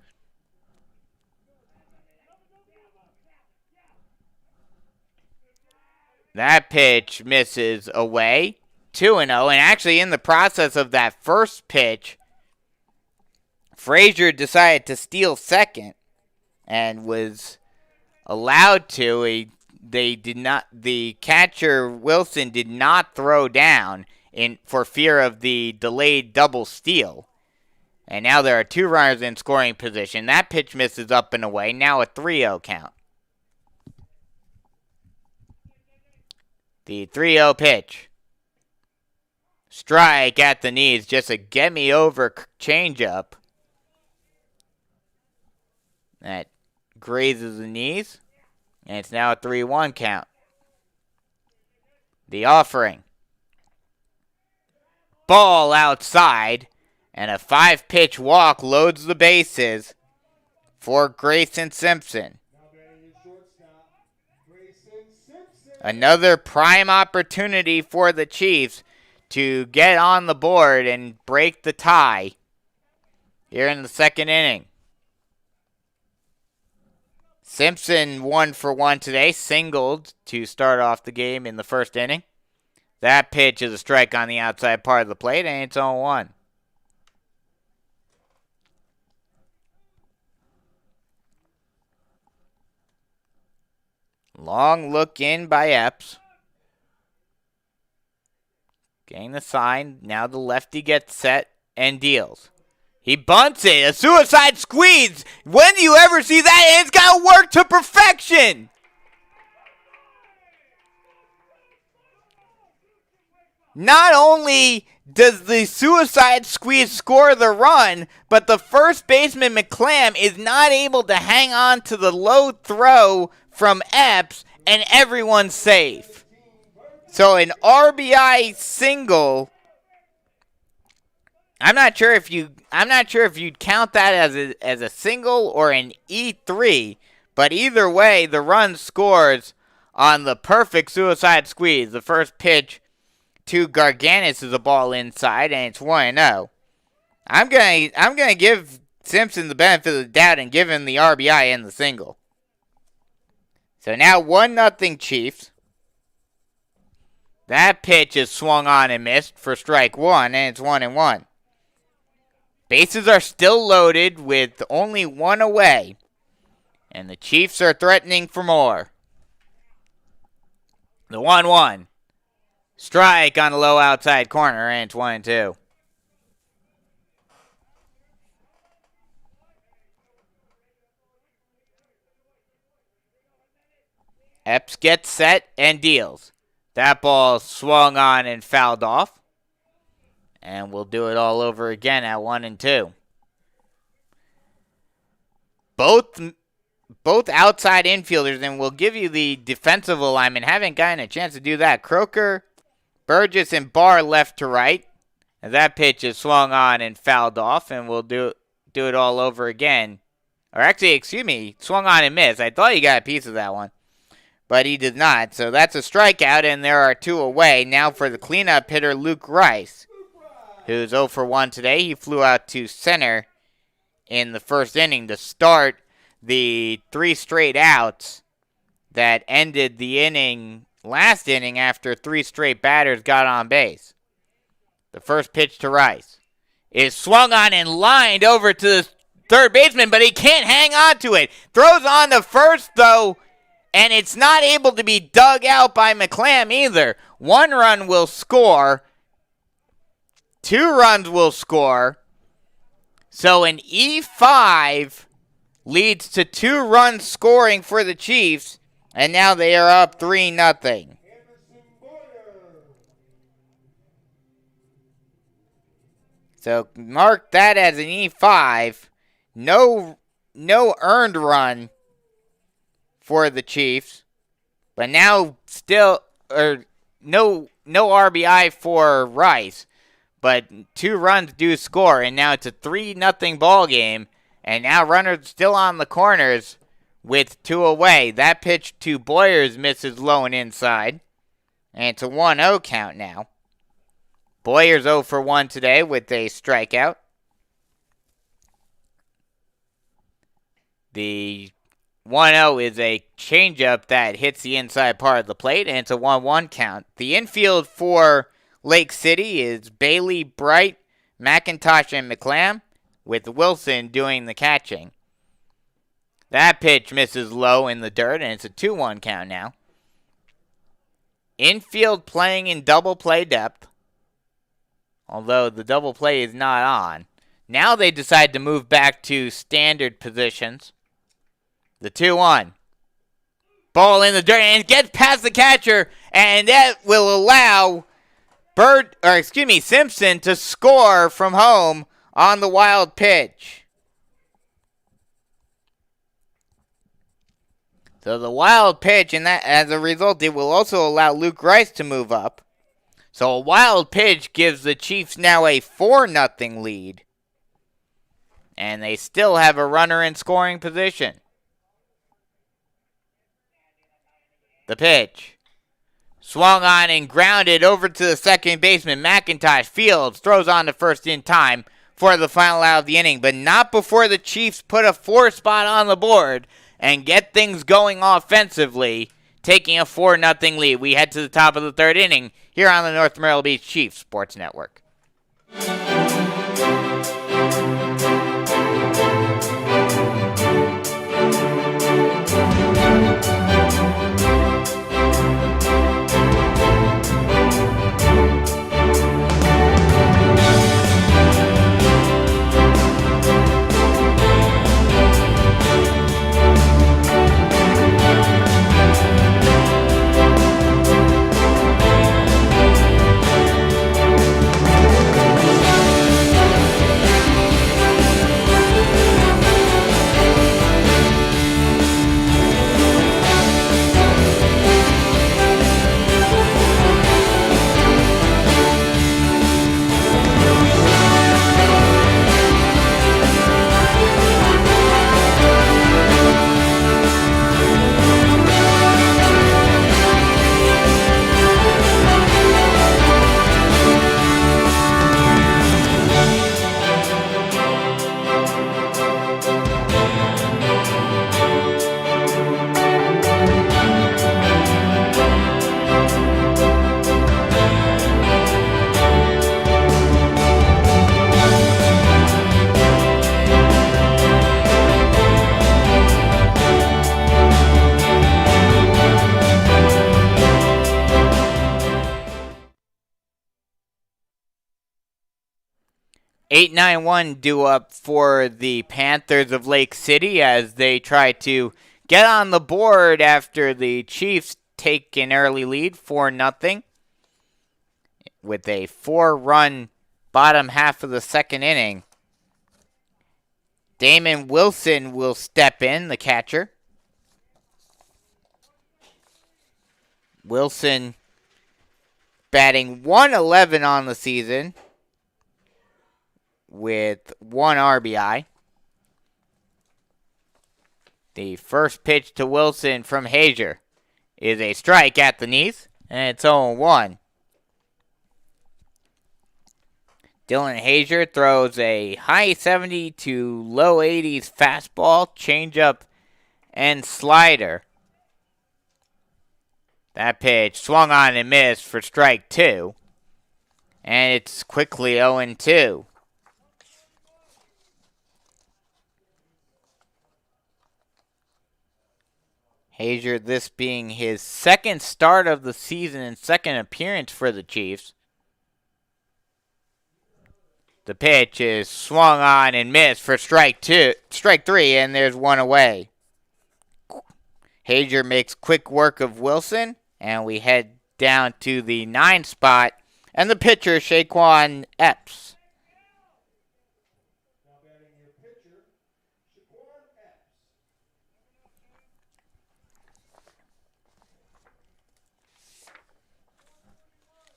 That pitch misses away, 2-0, and actually in the process of that first pitch, Frazier decided to steal second and was allowed to. The catcher Wilson did not throw down for fear of the delayed double steal. And now there are 2 runners in scoring position. That pitch misses up and away. Now a 3-0 count. The 3-0 pitch. Strike at the knees. Just a get-me-over changeup. That grazes the knees. And it's now a 3-1 count. The offering. Ball outside. And a 5-pitch walk loads the bases for Grayson Simpson. Another prime opportunity for the Chiefs to get on the board and break the tie here in the second inning. Simpson 1 for 1 today, singled to start off the game in the first inning. That pitch is a strike on the outside part of the plate, and it's 0-1. Long look in by Epps. Getting the sign. Now the lefty gets set and deals. He bunts it. A suicide squeeze. When do you ever see that? It's got to work to perfection. Not only does the suicide squeeze score the run, but the first baseman McClam is not able to hang on to the low throw from Epps, and everyone's safe. So an RBI single. I'm not sure if you'd count that as a single or an E3, but either way, the run scores on the perfect suicide squeeze. The first pitch to Garganis is a ball inside, and it's 1-0. I'm gonna give Simpson the benefit of the doubt and give him the RBI and the single. So now 1-0 Chiefs. That pitch is swung on and missed for strike 1, and it's 1-1. Bases are still loaded with only 1 away, and the Chiefs are threatening for more. The 1-1. Strike on the low outside corner, and it's 1-2. Epps gets set and deals. That ball swung on and fouled off. And we'll do it all over again at 1-2. Both outside infielders, and we'll give you the defensive alignment, haven't gotten a chance to do that. Croker, Burgess, and Barr left to right. And that pitch is swung on and fouled off, and we'll do it all over again. Or actually, excuse me, swung on and missed. I thought he got a piece of that one, but he did not. So that's a strikeout, and there are 2 away. Now for the cleanup hitter, Luke Rice, who's 0 for 1 today. He flew out to center in the first inning to start the 3 straight outs that ended the last inning after 3 straight batters got on base. The first pitch to Rice is swung on and lined over to the third baseman, but he can't hang on to it. Throws on to first, though, and it's not able to be dug out by McClam either. 1 run will score. 2 runs will score. So an E5 leads to 2 runs scoring for the Chiefs, and now they are up 3-0. So mark that as an E5. No earned run for the Chiefs, but now still no RBI for Rice. But 2 runs do score, and now it's a 3-0 ball game. And now runners still on the corners with 2 away. That pitch to Boyers misses low and inside. And it's a 1-0 count now. Boyers 0 for 1 today with a strikeout. The 1-0 is a changeup that hits the inside part of the plate, and it's a 1-1 count. The infield for Lake City is Bailey, Bright, McIntosh, and McClam, with Wilson doing the catching. That pitch misses low in the dirt, and it's a 2-1 count now. Infield playing in double play depth, although the double play is not on. Now they decide to move back to standard positions. The 2-1. Ball in the dirt, and it gets past the catcher, and that will allow Simpson to score from home on the wild pitch. So the wild pitch, and that as a result, it will also allow Luke Rice to move up. So a wild pitch gives the Chiefs now a 4-0 lead. And they still have a runner in scoring position. The pitch. Swung on and grounded over to the second baseman. McIntosh fields, throws on to first in time for the final out of the inning. But not before the Chiefs put a 4 spot on the board and get things going offensively, taking a 4-0 lead. We head to the top of the 3rd inning here on the North Myrtle Beach Chiefs Sports Network. 8-9-1 due up for the Panthers of Lake City as they try to get on the board after the Chiefs take an early lead 4-0 with a 4-run bottom half of the second inning. Damon Wilson will step in, the catcher. Wilson batting .111 on the season with 1 RBI. The first pitch to Wilson from Hager is a strike at the knees, and it's 0-1. Dylan Hager throws a high 70 to low 80s fastball, changeup, and slider. That pitch swung on and missed for strike 2, and it's quickly 0-2. Hager, this being his second start of the season and second appearance for the Chiefs. The pitch is swung on and missed for strike 3, and there's 1 away. Hager makes quick work of Wilson, and we head down to the 9 spot, and the pitcher, Shaquan Epps.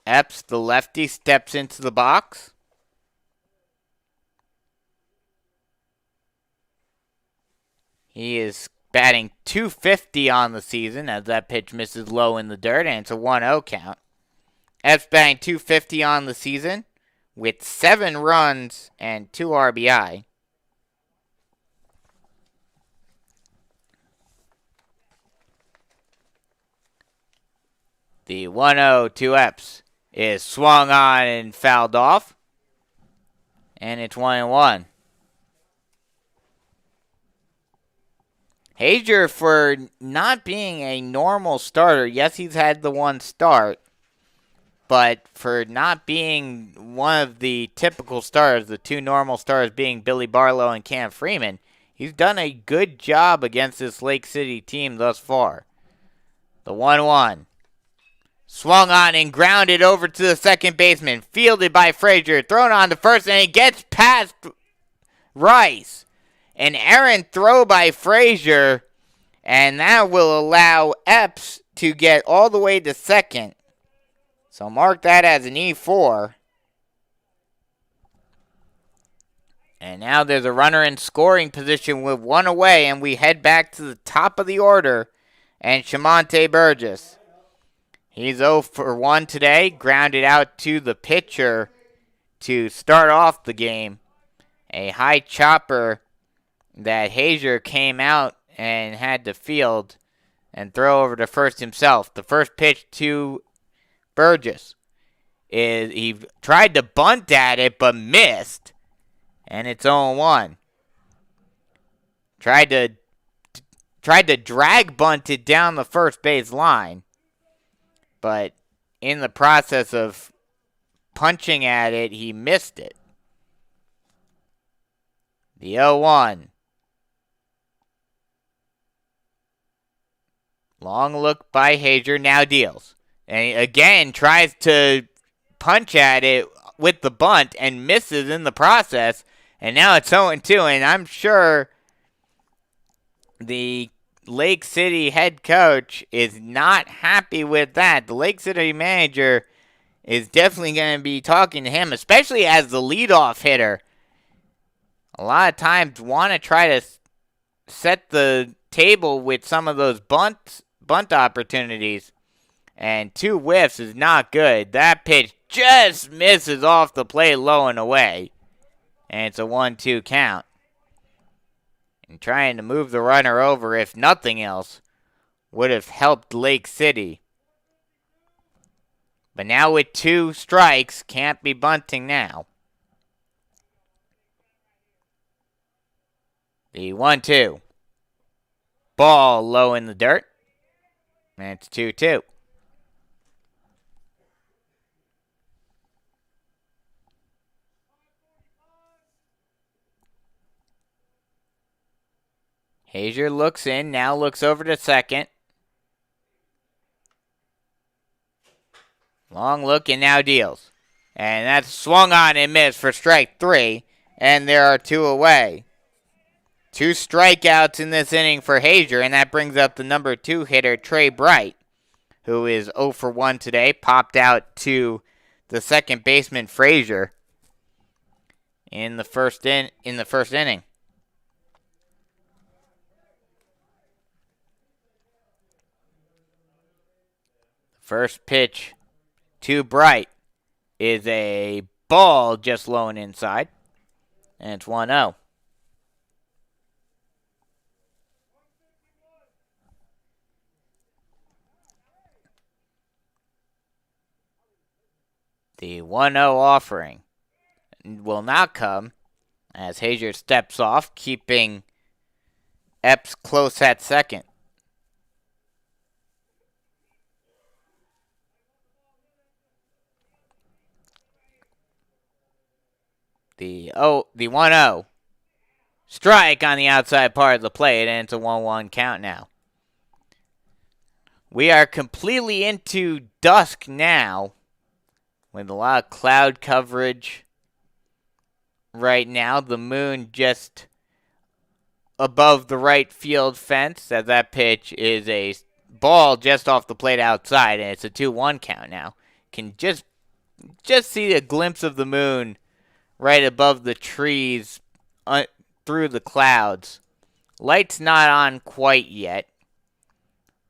Epps, the lefty, steps into the box. He is batting .250 on the season as that pitch misses low in the dirt, and it's a 1-0 count. Epps batting .250 on the season with 7 runs and 2 RBI. The 1-0 to Epps is swung on and fouled off, and it's 1-1. Hager, for not being a normal starter, yes, he's had the 1 start, but for not being one of the typical starters, the 2 normal starters being Billy Barlow and Cam Freeman, he's done a good job against this Lake City team thus far. The 1-1. Swung on and grounded over to the second baseman. Fielded by Frazier. Thrown on to first, and it gets past Rice. An errant throw by Frazier, and that will allow Epps to get all the way to second. So mark that as an E4. And now there's a runner in scoring position with 1 away, and we head back to the top of the order, and Shamonte Burgess. He's 0 for 1 today, grounded out to the pitcher to start off the game. A high chopper that Hager came out and had to field and throw over to first himself. The first pitch to Burgess is he tried to bunt at it but missed, and it's 0-1. Tried to drag bunt it down the first base line, but in the process of punching at it, he missed it. The 0-1. Long look by Hager, now deals. And again, tries to punch at it with the bunt and misses in the process. And now it's 0-2, and I'm sure the Lake City head coach is not happy with that. The Lake City manager is definitely going to be talking to him, especially as the leadoff hitter. A lot of times want to try to set the table with some of those bunt opportunities, and 2 whiffs is not good. That pitch just misses off the plate low and away, and it's a 1-2 count. And trying to move the runner over, if nothing else, would have helped Lake City. But now with 2 strikes, can't be bunting now. The 1-2. Ball low in the dirt. And it's 2-2. Hazier looks in, now looks over to second. Long look and now deals. And that's swung on and missed for strike 3. And there are 2 away. 2 strikeouts in this inning for Hazier, and that brings up the number 2 hitter, Trey Bright, who is 0 for 1 today. Popped out to the second baseman, Frazier, in the first inning. First pitch to Bright is a ball just low and inside, and it's 1-0. The 1-0 offering will not come as Hazier steps off, keeping Epps close at second. The 1-0 strike on the outside part of the plate, and it's a 1-1 count now. We are completely into dusk now with a lot of cloud coverage right now. The moon just above the right field fence, as that pitch is a ball just off the plate outside, and it's a 2-1 count now. Can just see a glimpse of the moon right above the trees through the clouds. Light's not on quite yet,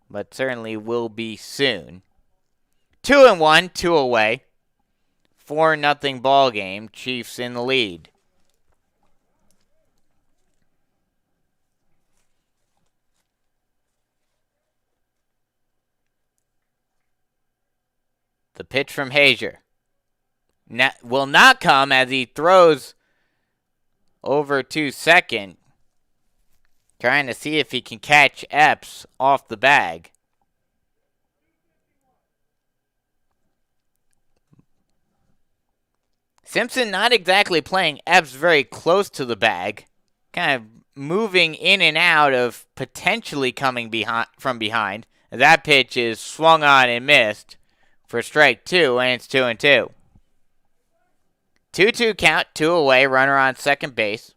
but certainly will be soon. 2-1, 2 away. 4-0 ball game. Chiefs in the lead. The pitch from Hazier will not come as he throws over to second, trying to see if he can catch Epps off the bag. Simpson not exactly playing Epps very close to the bag, kind of moving in and out of potentially coming from behind. That pitch is swung on and missed for strike 2, and it's 2-2. 2-2 count, 2 away, runner on second base.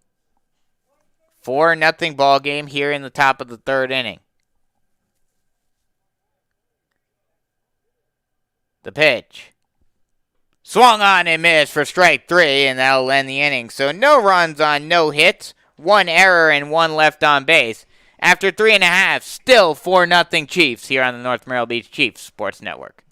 4-0 ball game here in the top of the third inning. The pitch. Swung on and missed for strike 3, and that'll end the inning. So no runs on no hits, 1 error and 1 left on base. After 3.5, still 4-0 Chiefs here on the North Myrtle Beach Chiefs Sports Network.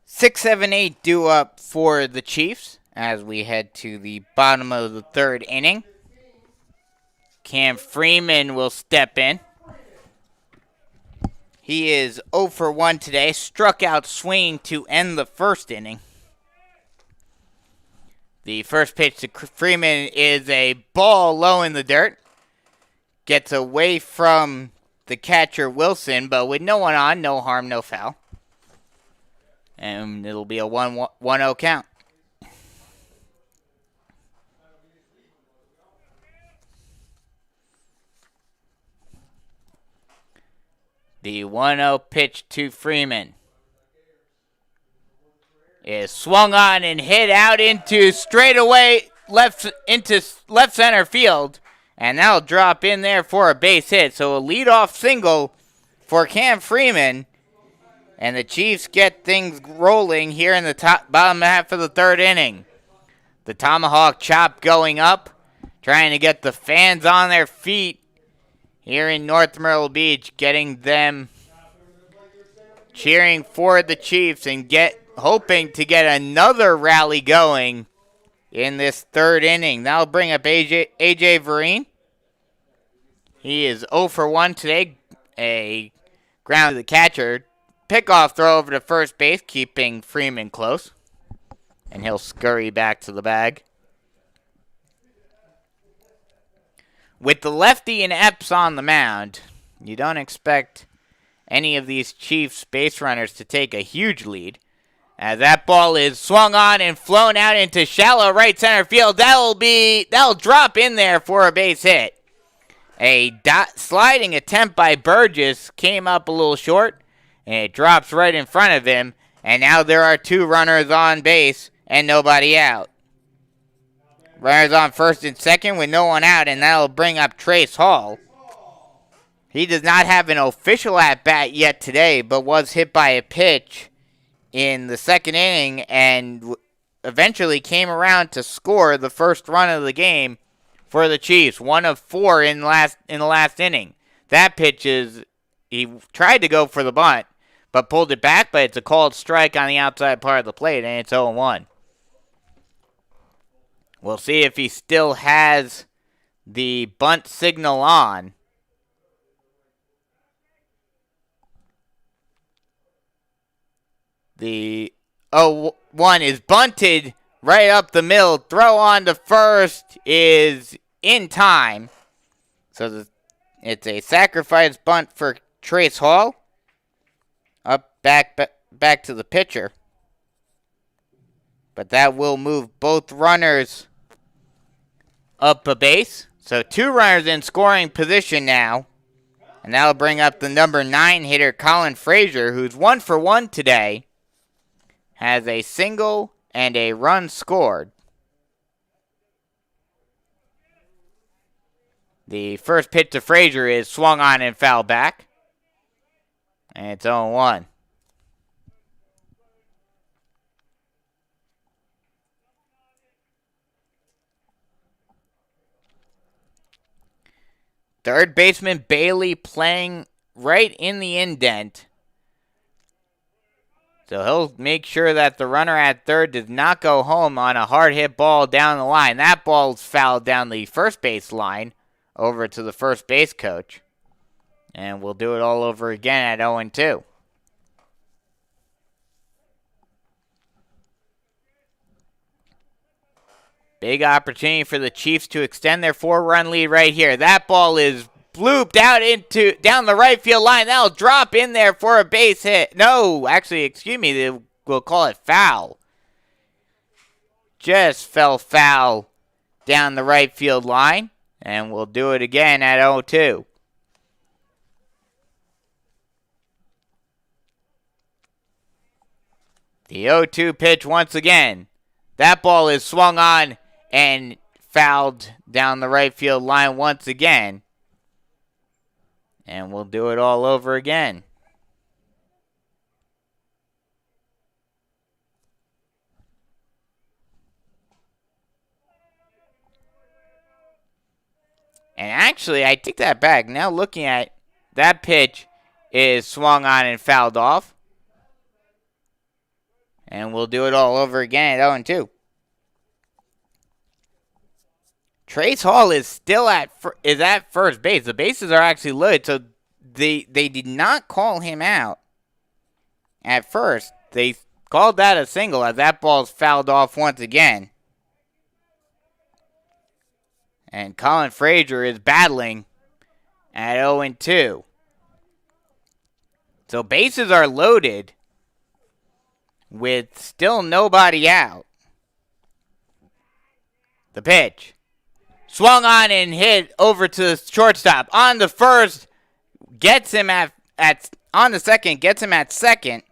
Six, 7, 8 due up for the Chiefs as we head to the bottom of the third inning. Cam Freeman will step in. He is 0 for 1 today. Struck out swinging to end the first inning. The first pitch to Freeman is a ball low in the dirt. Gets away from the catcher Wilson, but with no one on, no harm, no foul. And it'll be a 1-0 count. The 1-0 pitch to Freeman is swung on and hit out into straightaway left center field. And that'll drop in there for a base hit. So a leadoff single for Cam Freeman. And the Chiefs get things rolling here in the bottom half of the third inning. The tomahawk chop going up, trying to get the fans on their feet here in North Myrtle Beach, getting them cheering for the Chiefs and hoping to get another rally going in this third inning. That'll bring up AJ Vereen. He is 0 for 1 today. A ground to the catcher. Pickoff throw over to first base, keeping Freeman close. And he'll scurry back to the bag. With the lefty and Epps on the mound, you don't expect any of these Chiefs base runners to take a huge lead. As that ball is swung on and flown out into shallow right center field. That'll drop in there for a base hit. A sliding attempt by Burgess came up a little short, and it drops right in front of him. And now there are 2 runners on base and nobody out. Runners on first and second with no one out, and that'll bring up Trace Hall. He does not have an official at-bat yet today, but was hit by a pitch in the second inning and eventually came around to score the first run of the game for the Chiefs. 1 of 4 in the last inning. That pitch he tried to go for the bunt, but pulled it back, but it's a called strike on the outside part of the plate, and it's 0-1. We'll see if he still has the bunt signal on. The 0-1 is bunted right up the middle. Throw on to first is in time. So it's a sacrifice bunt for Trace Hall. Back to the pitcher. But that will move both runners up a base. So 2 runners in scoring position now. And that'll bring up the number 9 hitter, Colin Frazier, who's 1 for 1 today. Has a single and a run scored. The first pitch to Frazier is swung on and fouled back. And it's 0-1. Third baseman Bailey playing right in the indent. So he'll make sure that the runner at third does not go home on a hard hit ball down the line. That ball's fouled down the first base line over to the first base coach. And we'll do it all over again at 0-2. Big opportunity for the Chiefs to extend their 4-run lead right here. That ball is blooped out down the right field line. That'll drop in there for a base hit. No, actually, excuse me, we'll call it foul. Just fell foul down the right field line. And we'll do it again at 0-2. The 0-2 pitch once again. That ball is swung on and fouled down the right field line once again. And we'll do it all over again. And actually, I take that back. Now looking at that pitch is swung on and fouled off. And we'll do it all over again at 0-2. Trace Hall is still at first base. The bases are actually loaded, so they did not call him out at first. They called that a single as that ball's fouled off once again. And Colin Frazier is battling at 0-2. So bases are loaded with still nobody out. The pitch. Swung on and hit over to the shortstop. On the first, gets him on the second, gets him at second.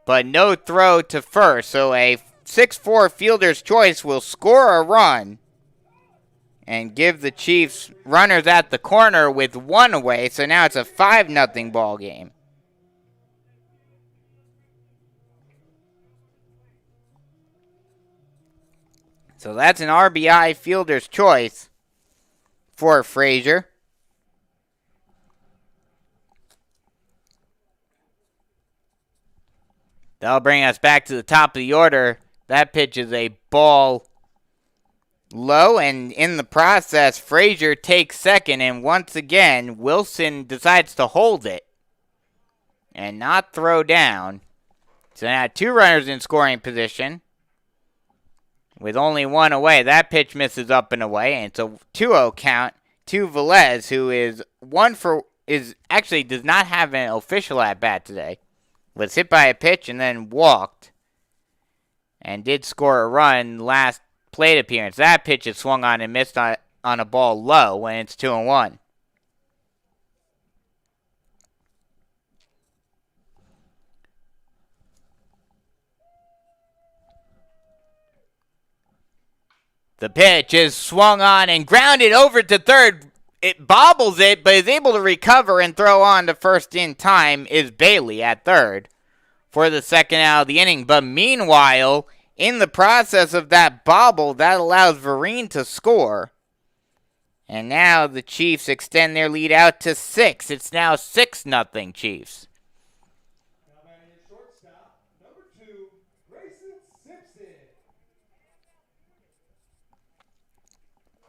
But no throw to first. So a 6-4 fielder's choice will score a run and give the Chiefs runners at the corner with one away. So now it's a 5-0 ball game. So that's an RBI fielder's choice for Frazier. That'll bring us back to the top of the order. That pitch is a ball low, and in the process, Frazier takes second, and once again, Wilson decides to hold it and not throw down. So now 2 runners in scoring position with only one away. That pitch misses up and away, and it's a 2-0 count to Velez, who actually does not have an official at bat today. Was hit by a pitch and then walked, and did score a run last plate appearance. That pitch is swung on and missed on a ball low when it's 2-1. The pitch is swung on and grounded over to third. It bobbles it, but is able to recover and throw on to first in time is Bailey at third for the second out of the inning. But meanwhile, in the process of that bobble, that allows Vereen to score. And now the Chiefs extend their lead out to 6. It's now 6-0 Chiefs.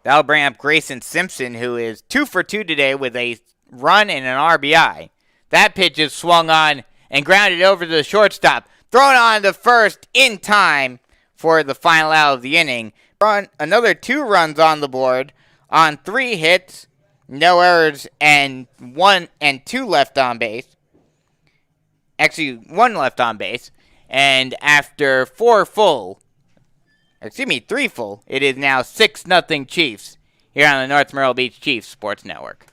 That'll bring up Grayson Simpson, who is 2 for 2 today with a run and an RBI. That pitch is swung on and grounded over to the shortstop. Thrown on to first in time for the final out of the inning. Another 2 runs on the board on 3 hits, no errors, and 2 left on base. Actually, 1 left on base. And after 3 full, it is now 6-0 Chiefs here on the North Myrtle Beach Chiefs Sports Network.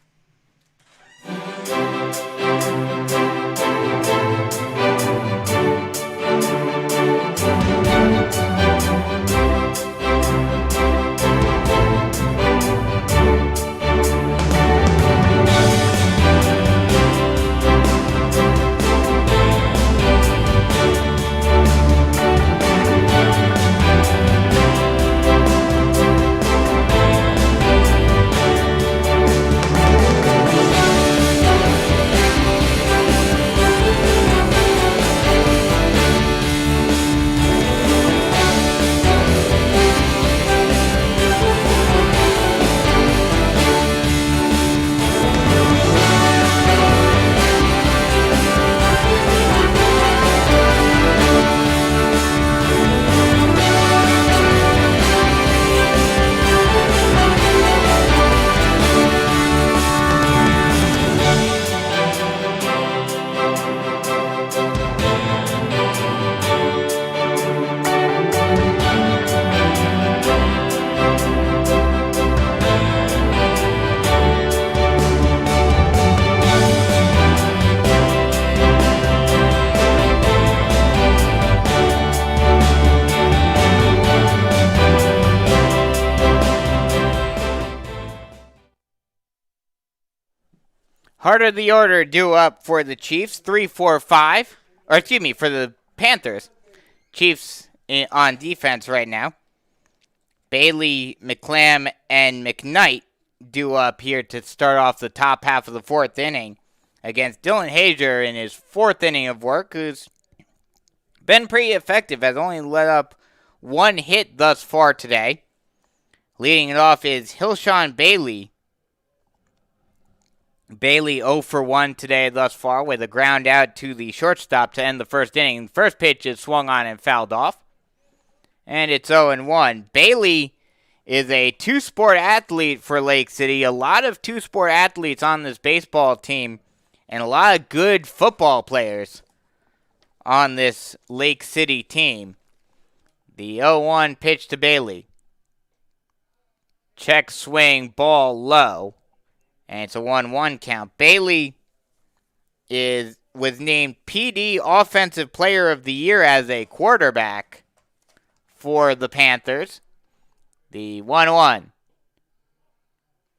Heart of the order due up for the Chiefs, 3-4-5. For the Panthers. Chiefs on defense right now. Bailey, McClam, and McKnight due up here to start off the top half of the 4th inning against Dylan Hager in his 4th inning of work, who's been pretty effective, has only let up 1 hit thus far today. Leading it off is Hilshawn Bailey. Bailey 0 for 1 today thus far with a ground out to the shortstop to end the first inning. The first pitch is swung on and fouled off. And it's 0-1. Bailey is a two-sport athlete for Lake City. A lot of two-sport athletes on this baseball team and a lot of good football players on this Lake City team. The 0-1 pitch to Bailey. Check swing, ball low. And it's a 1-1 count. Bailey was named PD Offensive Player of the Year as a quarterback for the Panthers. The 1-1.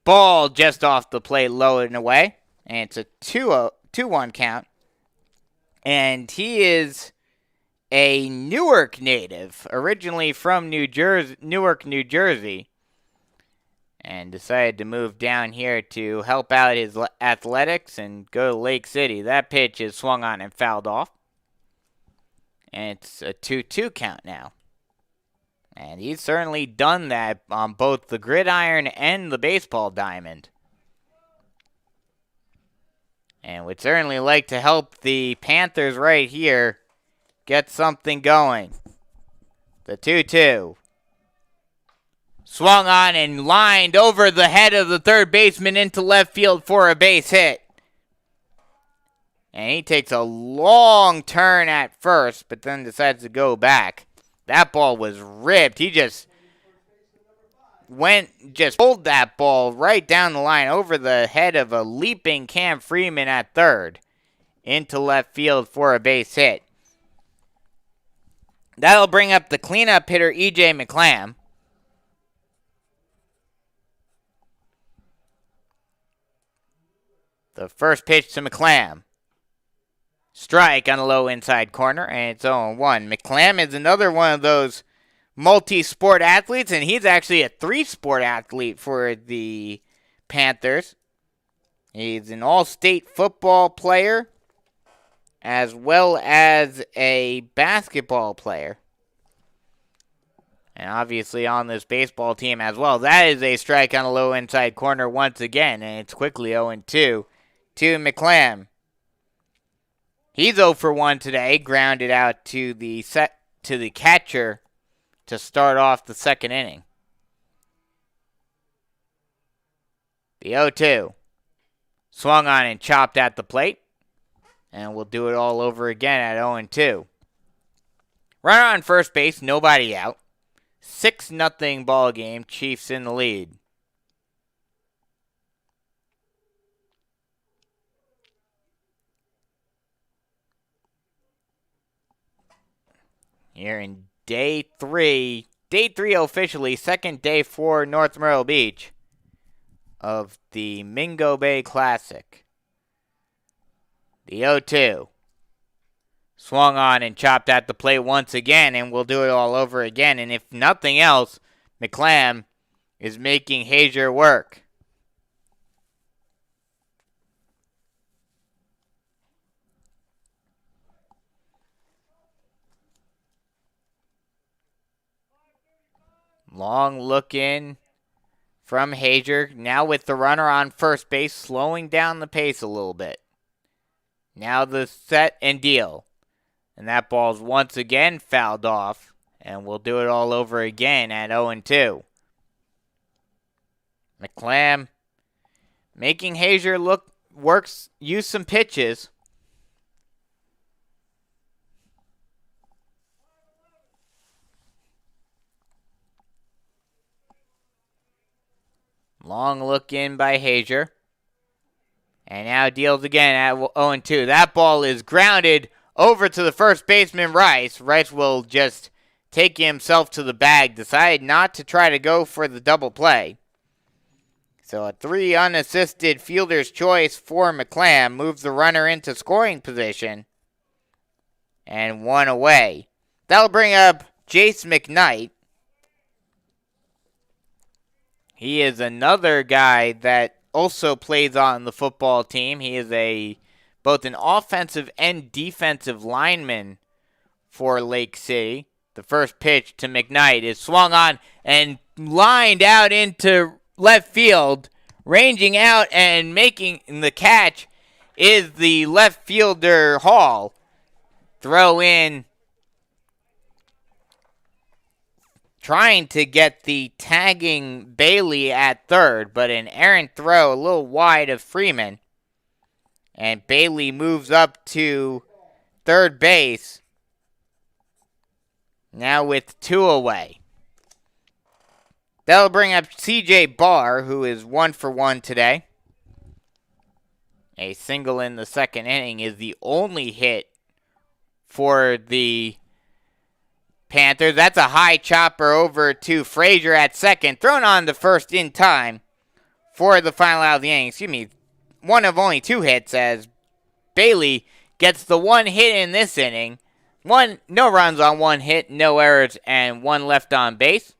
Ball just off the plate, low and away. And it's a 2-1 count. And he is a Newark native, originally from Newark, New Jersey. And decided to move down here to help out his athletics and go to Lake City. That pitch is swung on and fouled off. And it's a 2-2 count now. And he's certainly done that on both the gridiron and the baseball diamond. And would certainly like to help the Panthers right here get something going. The 2-2. Swung on and lined over the head of the third baseman into left field for a base hit. And he takes a long turn at first, but then decides to go back. That ball was ripped. He just pulled that ball right down the line over the head of a leaping Cam Freeman at third into left field for a base hit. That'll bring up the cleanup hitter, E.J. McClam. The first pitch to McClam. Strike on the low inside corner, and it's 0-1. McClam is another one of those multi-sport athletes, and he's actually a three-sport athlete for the Panthers. He's an all-state football player as well as a basketball player. And obviously on this baseball team as well. That is a strike on the low inside corner once again, and it's quickly 0-2 to McClam. He's 0 for 1 today, grounded out to the catcher to start off the second inning. The 0-2. Swung on and chopped at the plate. And we'll do it all over again at 0-2. Runner on first base, nobody out. 6-0 ball game, Chiefs in the lead. Here in day three officially, second day for North Myrtle Beach of the Mingo Bay Classic. The 0-2. Swung on and chopped at the plate once again, and we'll do it all over again. And if nothing else, McClam is making Hazier work. Long look in from Hazier. Now with the runner on first base, slowing down the pace a little bit. Now the set and deal. And that ball's once again fouled off. And we'll do it all over again at 0-2. McClam making Hazier use some pitches. Long look in by Hazier. And now deals again at 0-2. That ball is grounded over to the first baseman, Rice. Rice will just take himself to the bag. Decide not to try to go for the double play. So a 3 unassisted fielder's choice for McClam moves the runner into scoring position. And 1 away. That'll bring up Jace McKnight. He is another guy that also plays on the football team. He is both an offensive and defensive lineman for Lake City. The first pitch to McKnight is swung on and lined out into left field. Ranging out and making the catch is the left fielder Hall. Throw in, trying to get the tagging Bailey at third, but an errant throw a little wide of Freeman. And Bailey moves up to third base. Now with 2 away. That'll bring up C.J. Barr, who is 1 for 1 today. A single in the second inning is the only hit for the Panthers. That's a high chopper over to Frazier at second. Thrown on to first in time for the final out of the inning. Excuse me, one of only 2 hits as Bailey gets the 1 hit in this inning. No runs on 1 hit, no errors, and 1 left on base.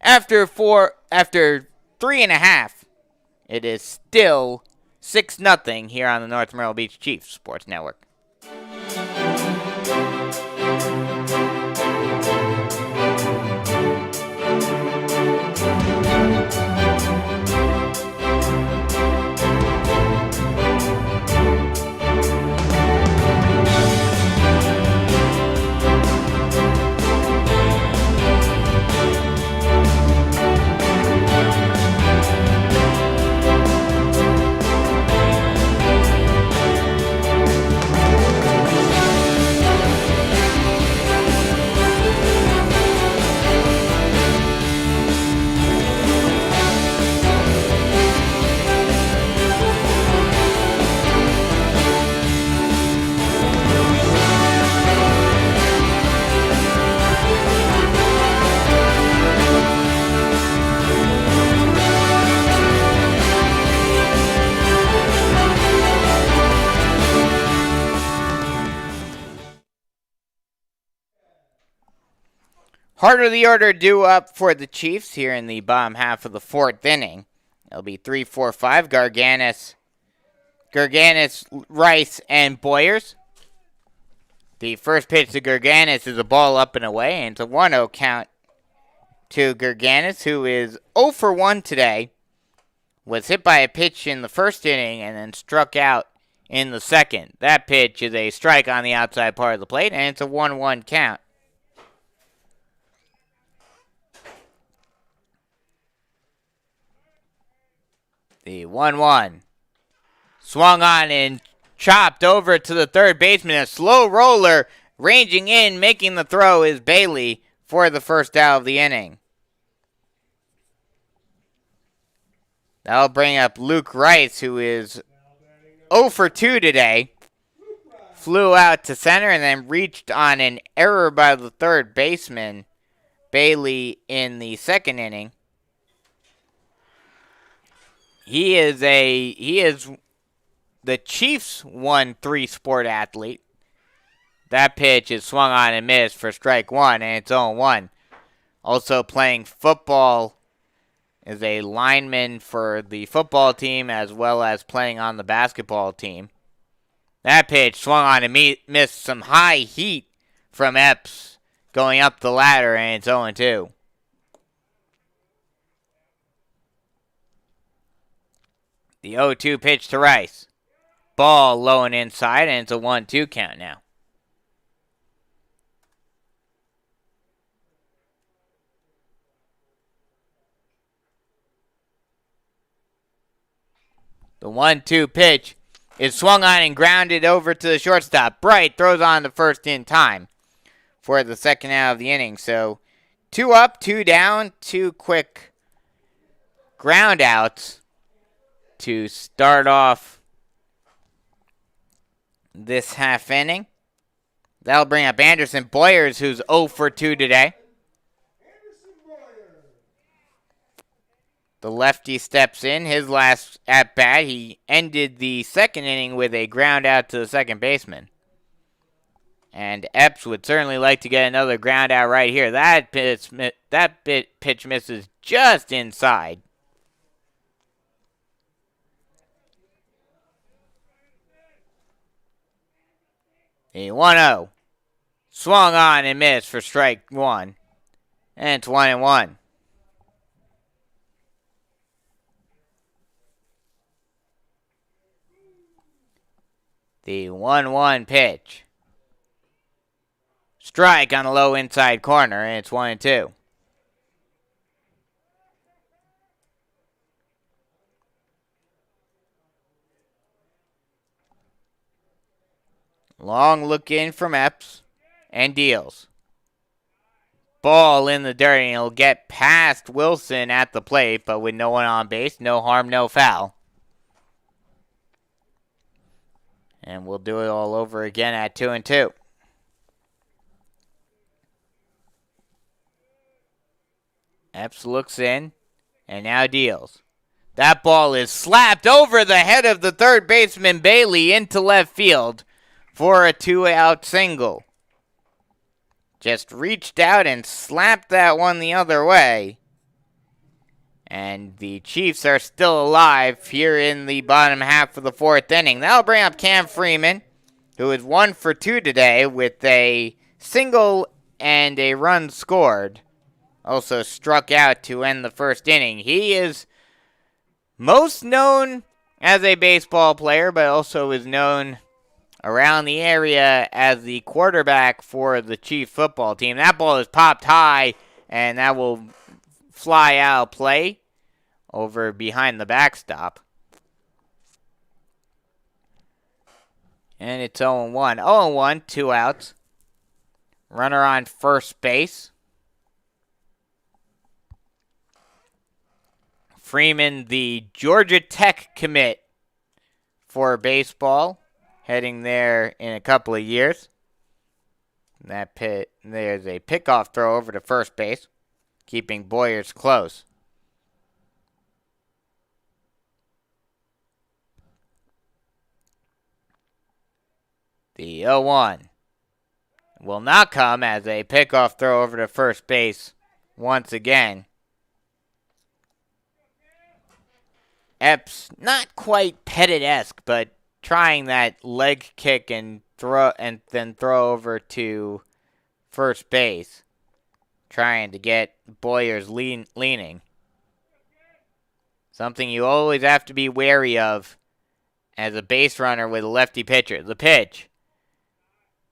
After 3.5, it is still 6-0 here on the North Myrtle Beach Chiefs Sports Network. Heart of the order due up for the Chiefs here in the bottom half of the 4th inning. It'll be 3-4-5, Garganis, Rice, and Boyers. The first pitch to Garganis is a ball up and away, and it's a 1-0 count to Garganis, who is 0 for 1 today. Was hit by a pitch in the first inning and then struck out in the second. That pitch is a strike on the outside part of the plate, and it's a 1-1 count. The 1-1. Swung on and chopped over to the third baseman. A slow roller ranging in, making the throw is Bailey for the first out of the inning. That'll bring up Luke Rice, who is 0 for 2 today. Flew out to center and then reached on an error by the third baseman, Bailey, in the second inning. He is the Chiefs' 1-3 sport athlete. That pitch is swung on and missed for strike 1, and it's 0-1. Also playing football is a lineman for the football team as well as playing on the basketball team. That pitch swung on and missed some high heat from Epps going up the ladder, and it's 0-2. The 0-2 pitch to Rice. Ball low and inside, and it's a 1-2 count now. The 1-2 pitch is swung on and grounded over to the shortstop. Bright throws on the first in time for the second out of the inning. So 2 up, 2 down, 2 quick ground outs to start off this half inning. That'll bring up Anderson Boyers, who's 0 for 2 today. The lefty steps in. His last at-bat, he ended the second inning with a ground out to the second baseman. And Epps would certainly like to get another ground out right here. That pitch misses just inside. A 1-0. Swung on and missed for strike 1. And it's 1-1. The 1-1 pitch. Strike on a low inside corner, and it's 1-2. Long look in from Epps and deals. Ball in the dirt, and he'll get past Wilson at the plate, but with no one on base, no harm, no foul. And we'll do it all over again at 2-2. Epps looks in and now deals. That ball is slapped over the head of the third baseman Bailey into left field for a 2-out single. Just reached out and slapped that one the other way. And the Chiefs are still alive here in the bottom half of the fourth inning. That'll bring up Cam Freeman, who is 1 for 2 today with a single and a run scored. Also struck out to end the first inning. He is most known as a baseball player, but also is known around the area as the quarterback for the Chiefs football team. That ball is popped high, and that will fly out of play over behind the backstop. And it's 0-1. 0-1, 2 outs. Runner on first base. Freeman, the Georgia Tech commit for baseball, heading there in a couple of years. There's a pickoff throw over to first base, keeping Boyers close. The 0-1 will not come as a pickoff throw over to first base once again. Epps, not quite Pettit-esque, but trying that leg kick and then throw over to first base, trying to get Boyers leaning. Something you always have to be wary of as a base runner with a lefty pitcher. The pitch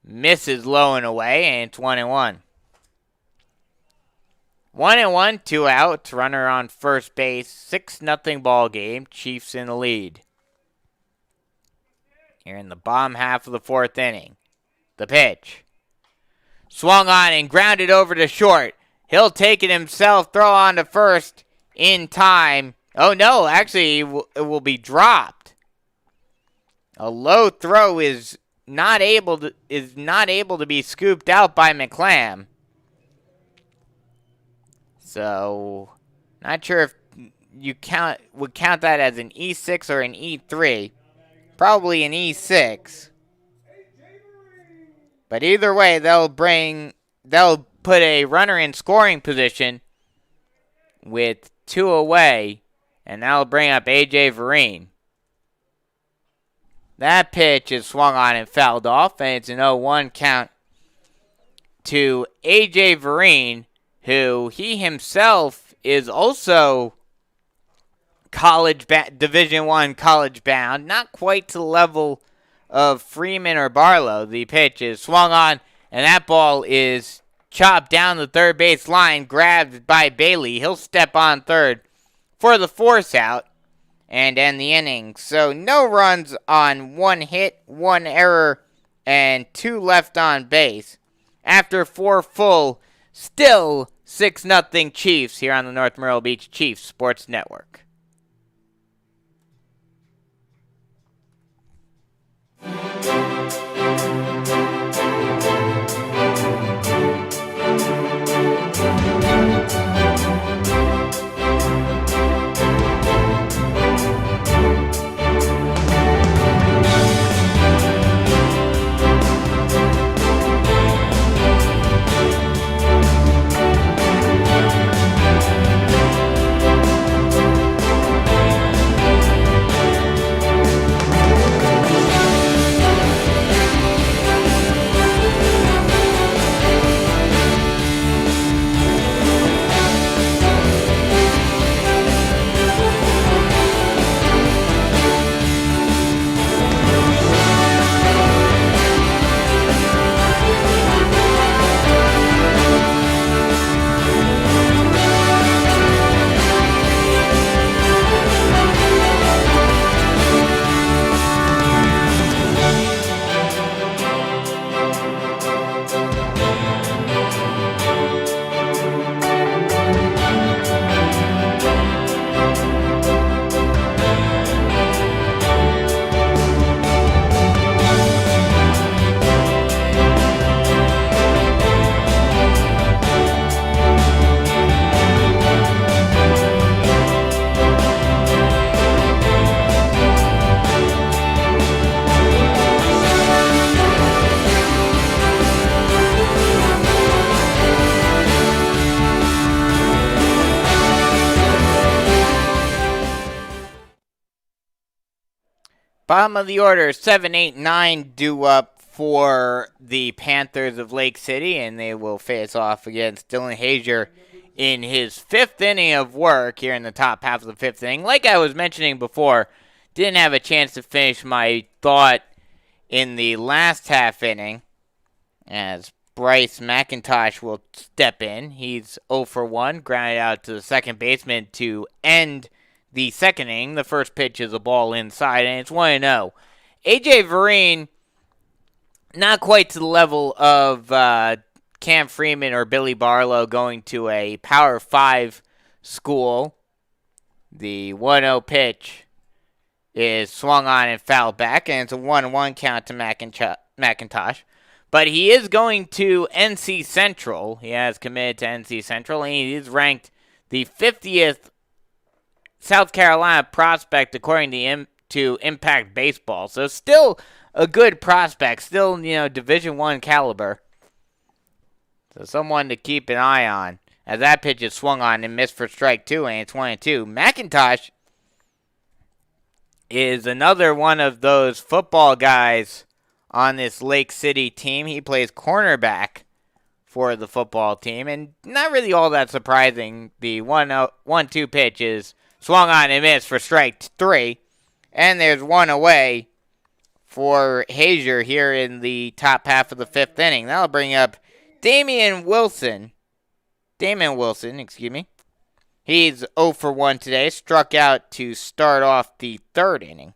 misses low and away, and it's 1-1. 1-1, 2 outs, runner on first base, 6-0 ball game, Chiefs in the lead. Here in the bottom half of the fourth inning. The pitch. Swung on and grounded over to short. He'll take it himself, throw on to first in time. Oh no, actually it will be dropped. A low throw is not able to be scooped out by McClam. So, not sure if you would count that as an E6 or an E3. Probably an E6. But either way, they'll put a runner in scoring position with 2 away, and that'll bring up A.J. Vereen. That pitch is swung on and fouled off, and it's an 0-1 count to A.J. Vereen, who he himself is also Division I college bound, not quite to the level of Freeman or Barlow. The pitch is swung on, and that ball is chopped down the third base line, grabbed by Bailey. He'll step on third for the force out and end the inning. So no runs on 1 hit, 1 error, and 2 left on base. After 4 full, still 6-0 Chiefs here on the North Myrtle Beach Chiefs Sports Network. Bottom of the order, 7, 8, 9 due up for the Panthers of Lake City, and they will face off against Dylan Hazier in his 5th inning of work here in the top half of the 5th inning. Like I was mentioning before, didn't have a chance to finish my thought in the last half inning as Bryce McIntosh will step in. He's 0 for 1, grounded out to the second baseman to end the second inning. The first pitch is a ball inside, and it's 1-0. A.J. Vereen, not quite to the level of Cam Freeman or Billy Barlow going to a Power 5 school. The 1-0 pitch is swung on and fouled back, and it's a 1-1 count to McIntosh. But he is going to NC Central. He has committed to NC Central, and he is ranked the 50th South Carolina prospect according to Impact Baseball. So still a good prospect, still, Division I caliber. So someone to keep an eye on as that pitch is swung on and missed for strike 2, and it's 1-2. McIntosh is another one of those football guys on this Lake City team. He plays cornerback for the football team, and not really all that surprising. The 1-2 pitch is swung on and missed for strike 3, and there's one away for Hazier here in the top half of the 5th inning. That'll bring up Damon Wilson, excuse me. He's 0 for 1 today, struck out to start off the 3rd inning.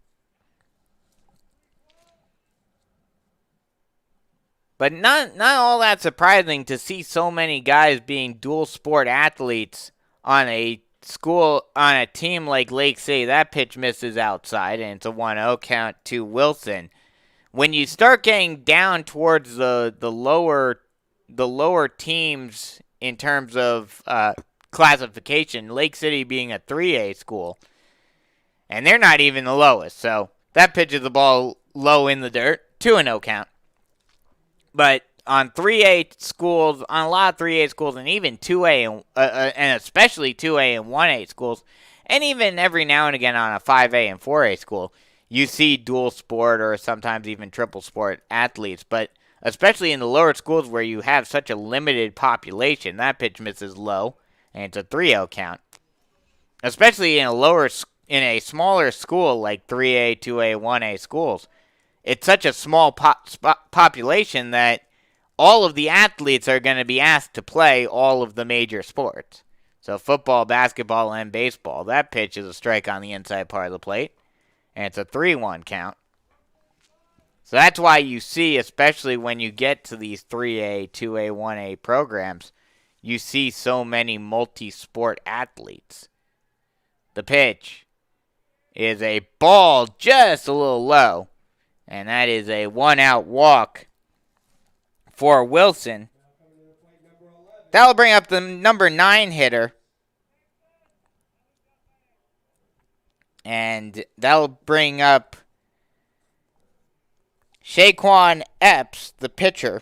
But not all that surprising to see so many guys being dual sport athletes on a team like Lake City. That pitch misses outside, and it's a 1-0 count to Wilson. When you start getting down towards the lower teams in terms of classification, Lake City being a 3A school, and they're not even the lowest. So that pitch is the ball low in the dirt, 2-0 count. But on 3A schools, on a lot of 3A schools, and even 2A, and especially 2A and 1A schools, and even every now and again on a 5A and 4A school, you see dual sport or sometimes even triple sport athletes. But especially in the lower schools where you have such a limited population, that pitch misses low, and it's a 3-0 count. Especially in a smaller school like 3A, 2A, 1A schools. It's such a small population that all of the athletes are going to be asked to play all of the major sports. So football, basketball, and baseball. That pitch is a strike on the inside part of the plate, and it's a 3-1 count. So that's why you see, especially when you get to these 3A, 2A, 1A programs, you see so many multi-sport athletes. The pitch is a ball just a little low. And that is a 1-out walk for Wilson. That'll bring up the number 9 hitter. And that'll bring up Shaquan Epps, the pitcher,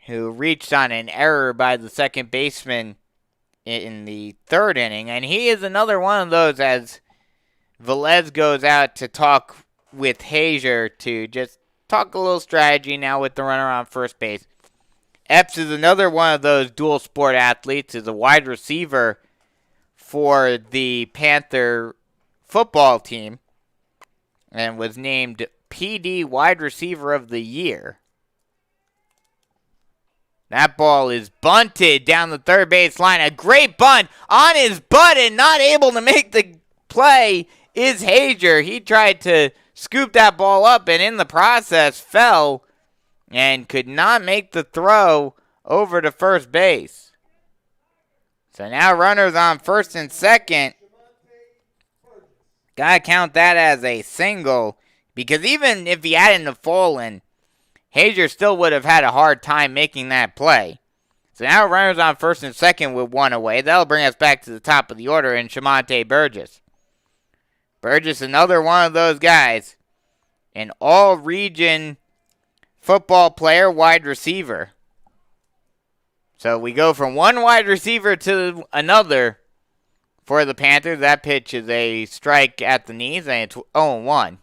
who reached on an error by the second baseman in the 3rd inning. And he is another one of those, as Velez goes out to talk with Hazier to just talk a little strategy now with the runner on first base. Epps is another one of those dual sport athletes, is a wide receiver for the Panther football team and was named PD Wide Receiver of the Year. That ball is bunted down the third base line. A great bunt on his butt, and not able to make the play is Hazier. He tried to scoop that ball up and in the process fell and could not make the throw over to first base. So now runners on first and second. Gotta count that as a single, because even if he hadn't have fallen, Hazier still would have had a hard time making that play. So now runners on first and second with one away. That'll bring us back to the top of the order in Shamonte Burgess. Burgess, another one of those guys, an all-region football player, wide receiver. So we go from one wide receiver to another for the Panthers. That pitch is a strike at the knees, and it's 0-1.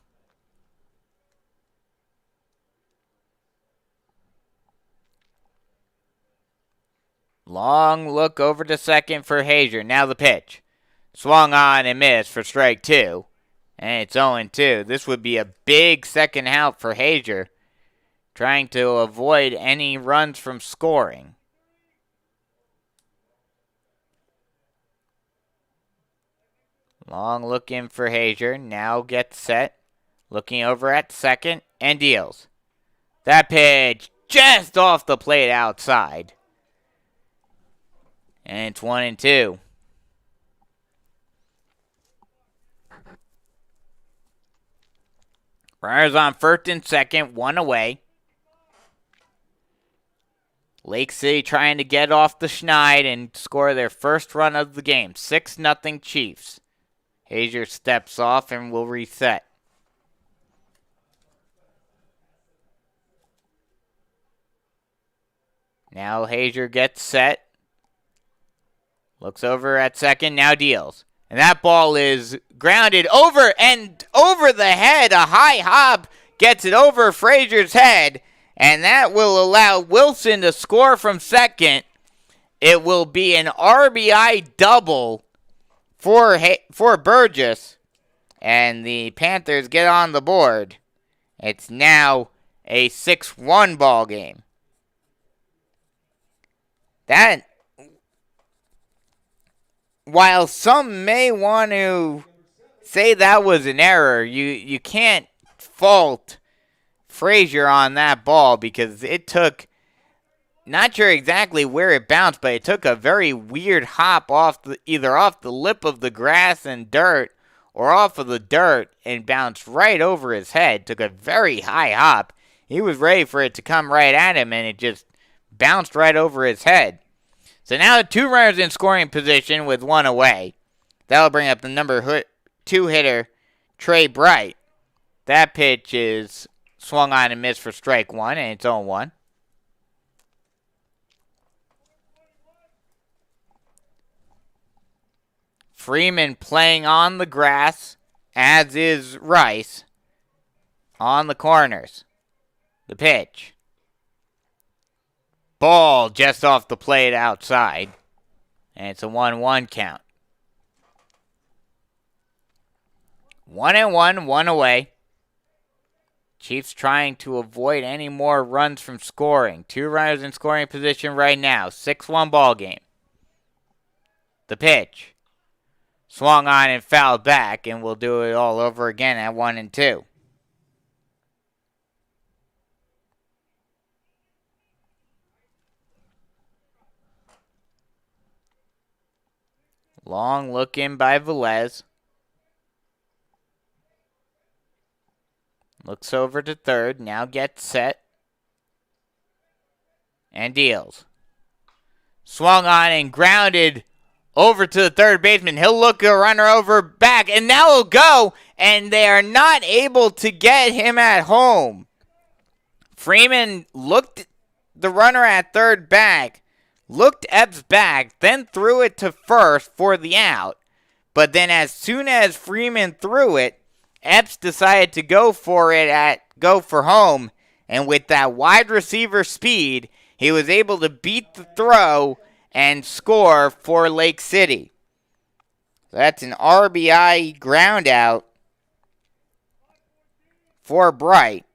Long look over to second for Hazier. Now the pitch. Swung on and missed for strike 2. And it's 0-2. This would be a big second out for Hazier, trying to avoid any runs from scoring. Long look in for Hazier. Now gets set. Looking over at second and deals. That pitch just off the plate outside. And it's 1-2. Runners on first and second, 1 away. Lake City trying to get off the schneid and score their first run of the game. 6-0 Chiefs. Hazier steps off and will reset. Now Hazier gets set. Looks over at second, now deals. And that ball is grounded over and over the head. A high hop gets it over Frazier's head. And that will allow Wilson to score from second. It will be an RBI double for Burgess. And the Panthers get on the board. It's now a 6-1 ball game. That, while some may want to say that was an error, you can't fault Frazier on that ball because it took, not sure exactly where it bounced, but it took a very weird hop either off the lip of the grass and dirt or off of the dirt and bounced right over his head. Took a very high hop. He was ready for it to come right at him, and it just bounced right over his head. So now 2 runners in scoring position with 1 away. That'll bring up the number 2 hitter, Trey Bright. That pitch is swung on and missed for strike 1, and it's 0-1. Freeman playing on the grass, as is Rice, on the corners. The pitch. Ball just off the plate outside. And it's a 1-1 count. 1-1, 1 away. Chiefs trying to avoid any more runs from scoring. 2 runners in scoring position right now. 6-1 ball game. The pitch. Swung on and fouled back, and we'll do it all over again at 1-2. Long look in by Velez. Looks over to third. Now gets set. And deals. Swung on and grounded over to the third baseman. He'll look a runner over back. And now he'll go. And they are not able to get him at home. Freeman looked the runner at third back. Looked Epps back, then threw it to first for the out. But then as soon as Freeman threw it, Epps decided to go for home. And with that wide receiver speed, he was able to beat the throw and score for Lake City. So that's an RBI ground out for Bright.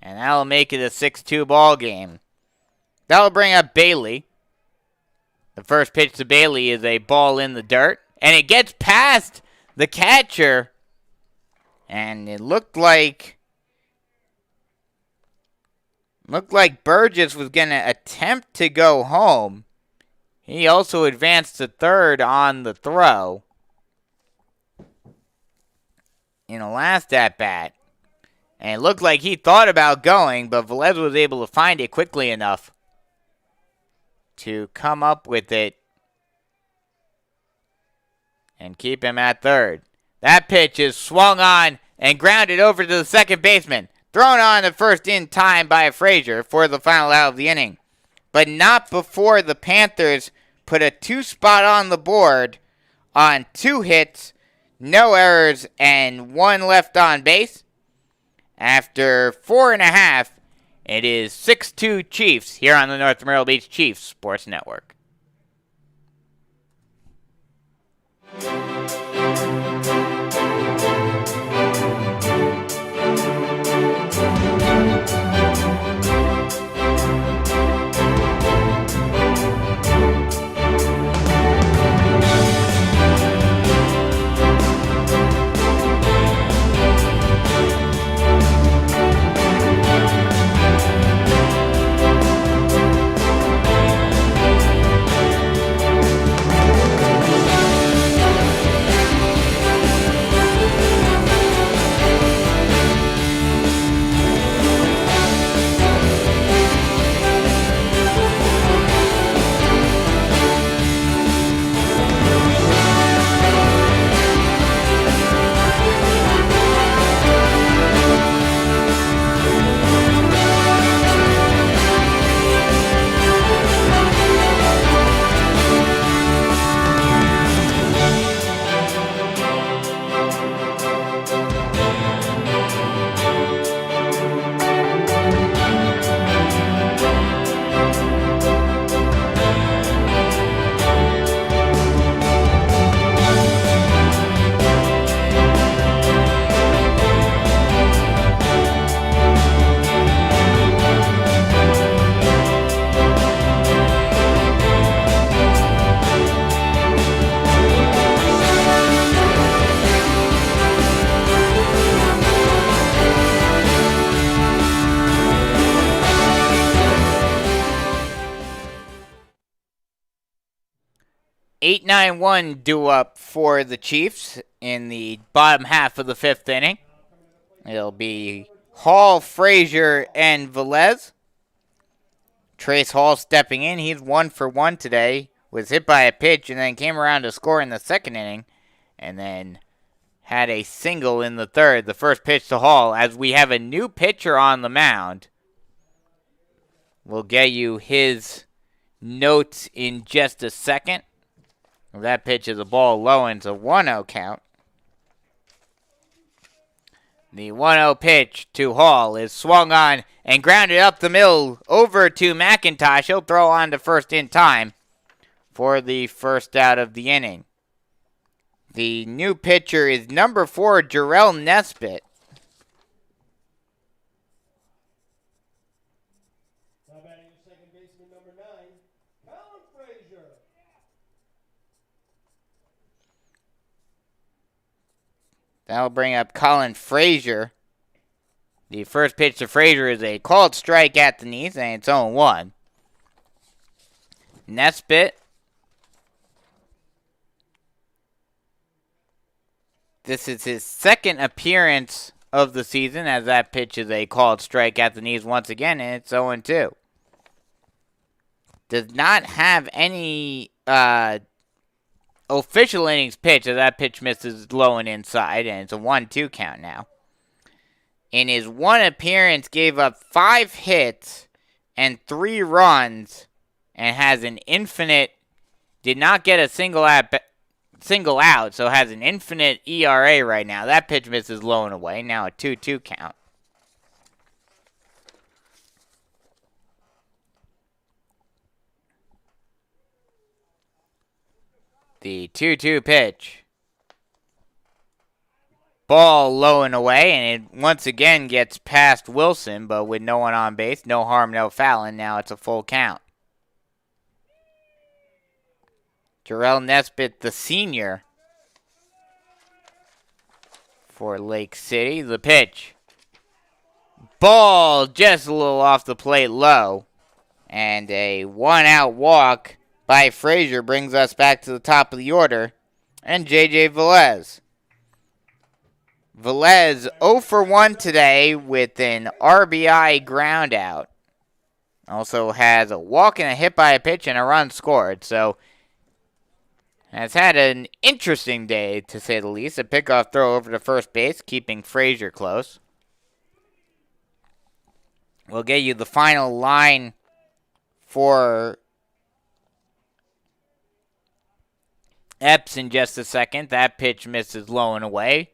And that'll make it a 6-2 ball game. That'll bring up Bailey. The first pitch to Bailey is a ball in the dirt. And it gets past the catcher. And it looked like Burgess was going to attempt to go home. He also advanced to third on the throw in the last at-bat. And it looked like he thought about going, but Velez was able to find it quickly enough to come up with it and keep him at third. That pitch is swung on and grounded over to the second baseman. Thrown on the first in time by Frazier for the final out of the inning. But not before the Panthers put a 2 spot on the board on 2 hits, no errors, and 1 left on base. After 4.5, It is 6-2 Chiefs here on the North Myrtle Beach Chiefs Sports Network. Eight 9-1 due up for the Chiefs in the bottom half of the fifth inning. It'll be Hall, Frazier, and Velez. Trace Hall stepping in. He's 1 for 1 today. Was hit by a pitch and then came around to score in the second inning. And then had a single in the third. The first pitch to Hall as we have a new pitcher on the mound. We'll get you his notes in just a second. That pitch is a ball low into 1-0 count. The 1-0 pitch to Hall is swung on and grounded up the middle over to McIntosh. He'll throw on to first in time for the first out of the inning. The new pitcher is number 4, Jarrell Nesbitt. That'll bring up Colin Frazier. The first pitch to Frazier is a called strike at the knees, and it's 0-1. Nesbitt. This is his second appearance of the season, as that pitch is a called strike at the knees once again, and it's 0-2. Does not have any official innings pitch, as that pitch misses low and inside, and it's a 1-2 count now. In his one appearance, gave up 5 hits and 3 runs, and has an infinite, did not get a single out, so has an infinite ERA right now. That pitch misses low and away, now a 2-2 count. The 2-2 pitch. Ball low and away, and it once again gets past Wilson, but with no one on base, no harm, no foul, and now it's a full count. Jarrell Nesbitt, the senior for Lake City. The pitch. Ball just a little off the plate low, and a 1-out walk by Frazier brings us back to the top of the order, and J.J. Velez. Velez 0 for 1 today with an RBI ground out. Also has a walk and a hit by a pitch and a run scored, so has had an interesting day, to say the least. A pickoff throw over to first base, keeping Frazier close. We'll get you the final line for Epps in just a second. That pitch misses low and away.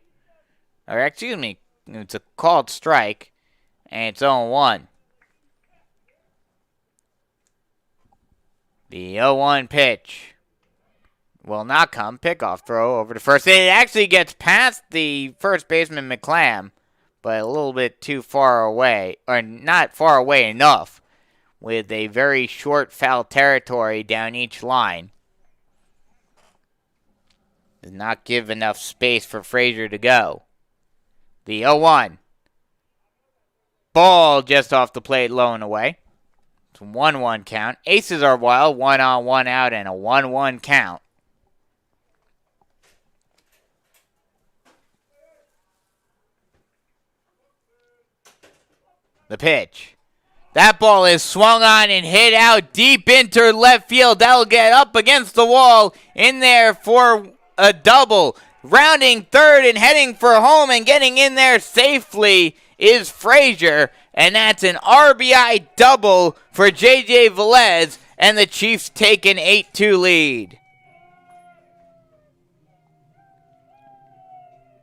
Or excuse me, it's a called strike, and it's 0-1. The 0-1 pitch will not come. Pickoff throw over to first. It actually gets past the first baseman, McClam, but a little bit too far away, or not far away enough, with a very short foul territory down each line. Does not give enough space for Frazier to go. The 0-1. Ball just off the plate, low and away. It's a 1-1 count. Aces are wild, 1 on, 1 out, and a 1-1 count. The pitch. That ball is swung on and hit out deep into left field. That'll get up against the wall in there for a double. Rounding third and heading for home and getting in there safely is Frazier. And that's an RBI double for J.J. Velez. And the Chiefs take an 8-2 lead.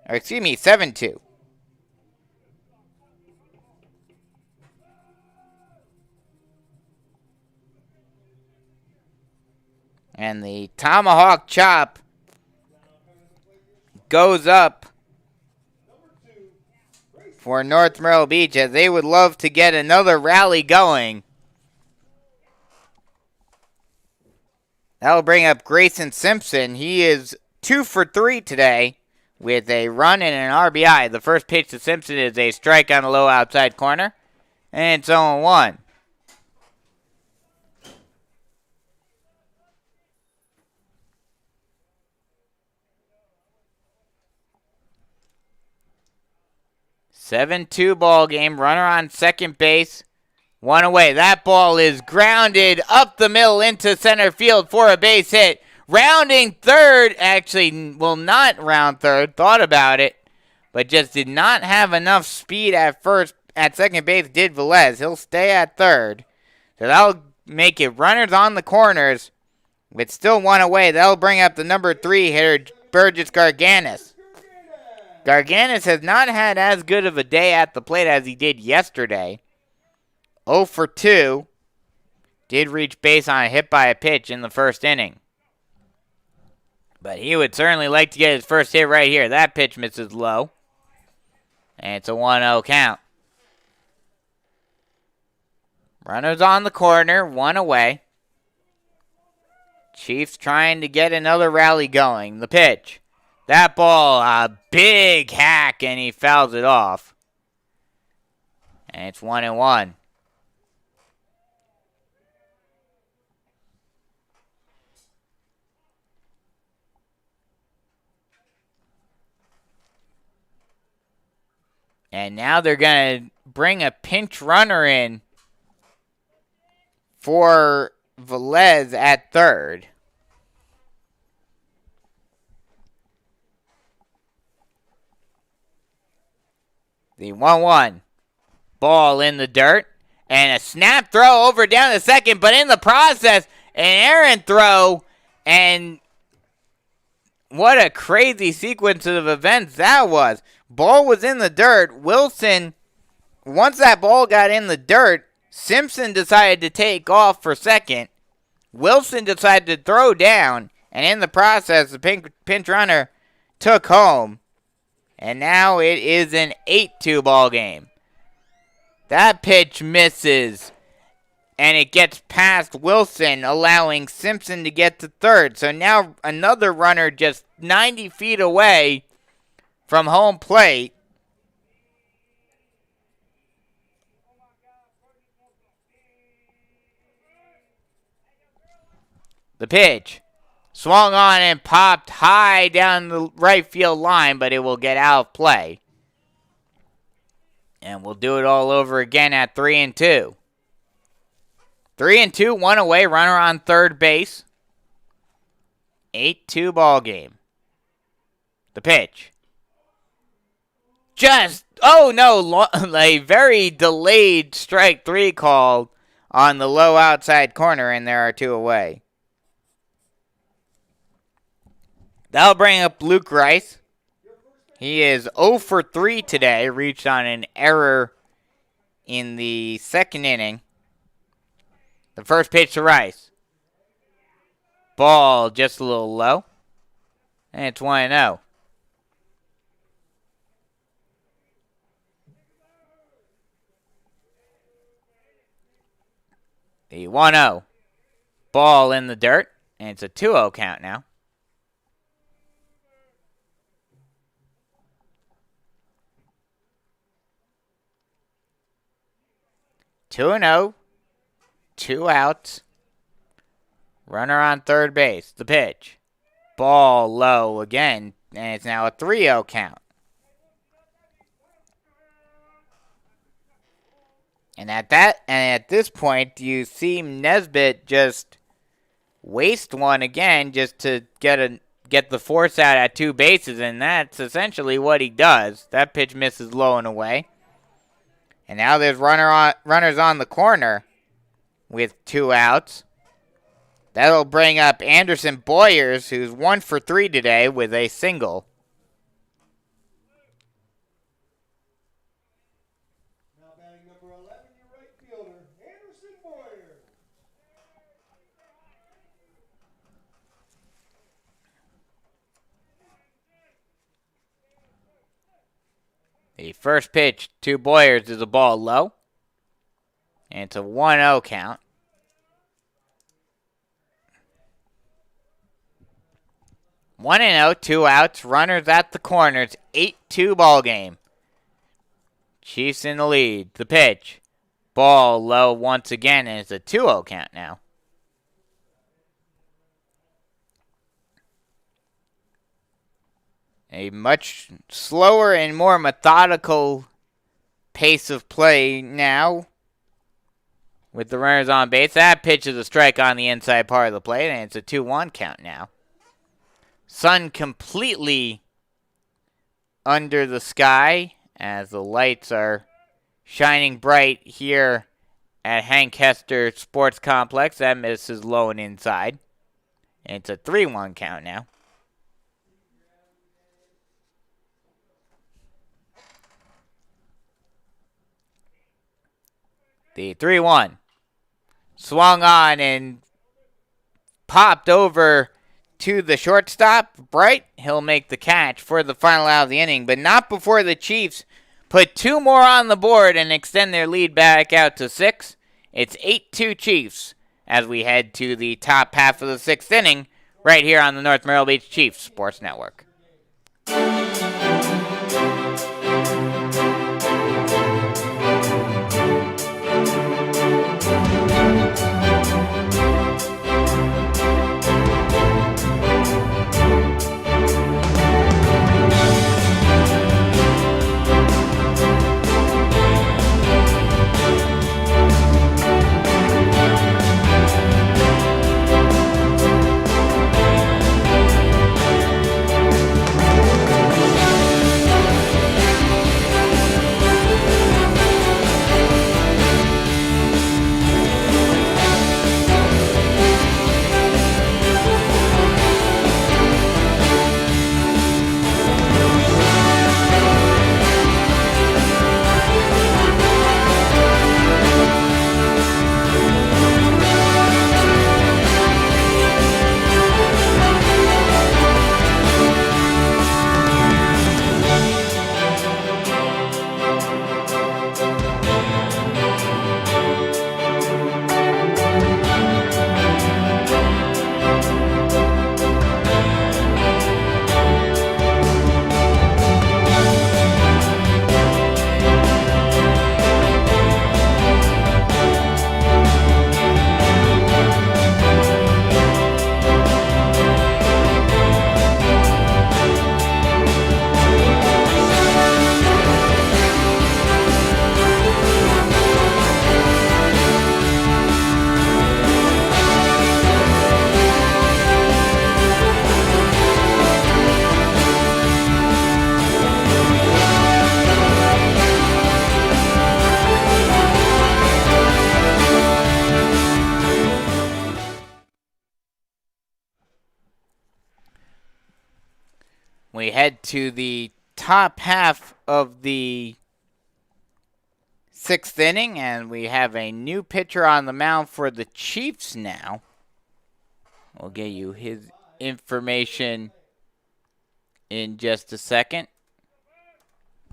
Or excuse me, 7-2. And the tomahawk chop goes up for North Myrtle Beach, as they would love to get another rally going. That'll bring up Grayson Simpson. He is 2 for 3 today with a run and an RBI. The first pitch to Simpson is a strike on the low outside corner, and it's 0-1. Seven-2 ball game. Runner on second base. 1 away. That ball is grounded up the middle into center field for a base hit. Rounding third. Actually, will not round third. Thought about it, but just did not have enough speed at first. At second base did Velez. He'll stay at third. So that'll make it runners on the corners with still 1 away. That'll bring up the number 3 hitter, Burgess Garganis. Garganis has not had as good of a day at the plate as he did yesterday. 0 for 2. Did reach base on a hit by a pitch in the first inning. But he would certainly like to get his first hit right here. That pitch misses low. And it's a 1-0 count. Runners on the corner, 1 away. Chiefs trying to get another rally going. The pitch. That ball, a big hack, and he fouls it off. And it's 1-1. And now they're going to bring a pinch runner in for Velez at third. The 1-1. Ball in the dirt. And a snap throw over down the second. But in the process, an errant throw. And what a crazy sequence of events that was. Ball was in the dirt. Wilson, once that ball got in the dirt, Simpson decided to take off for second. Wilson decided to throw down. And in the process, the pinch runner took home. And now it is an 8-2 ball game. That pitch misses. And it gets past Wilson, allowing Simpson to get to third. So now another runner just 90 feet away from home plate. The pitch. Swung on and popped high down the right field line, but it will get out of play. And we'll do it all over again at 3-2. 3-2, 1 away, runner on third base. 8-2 ball game. The pitch. A very delayed strike 3 called on the low outside corner, and there are 2 away. That'll bring up Luke Rice. He is 0 for 3 today, reached on an error in the second inning. The first pitch to Rice. Ball just a little low. And it's 1-0. The 1-0. Ball in the dirt. And it's a 2-0 count now. Two and 0. 2 outs. Runner on third base. The pitch. Ball low again. And it's now a 3-0 count. And at this point, you see Nesbitt just waste one again just to get the force out at 2 bases, and that's essentially what he does. That pitch misses low and away. And now there's runners on the corner with 2 outs. That'll bring up Anderson Boyers, who's 1 for 3 today with a single. Now batting number 11, your right fielder, Anderson Boyer. The first pitch to Boyers is a ball low. And it's a 1-0 count. One and 0, 2 outs, runners at the corners, 8-2 ball game. Chiefs in the lead. The pitch. Ball low once again, and it's a 2-0 count now. A much slower and more methodical pace of play now with the runners on base. That pitch is a strike on the inside part of the plate, and it's a 2-1 count now. Sun completely under the sky as the lights are shining bright here at Hank Hester Sports Complex. That misses low and inside. And it's a 3-1 count now. The 3-1. Swung on and popped over to the shortstop. Bright, he'll make the catch for the final out of the inning, but not before the Chiefs put 2 more on the board and extend their lead back out to 6. It's 8-2 Chiefs as we head to the top half of the 6th inning right here on the North Myrtle Beach Chiefs Sports Network. We head to the top half of the 6th inning, and we have a new pitcher on the mound for the Chiefs now. We'll get you his information in just a second.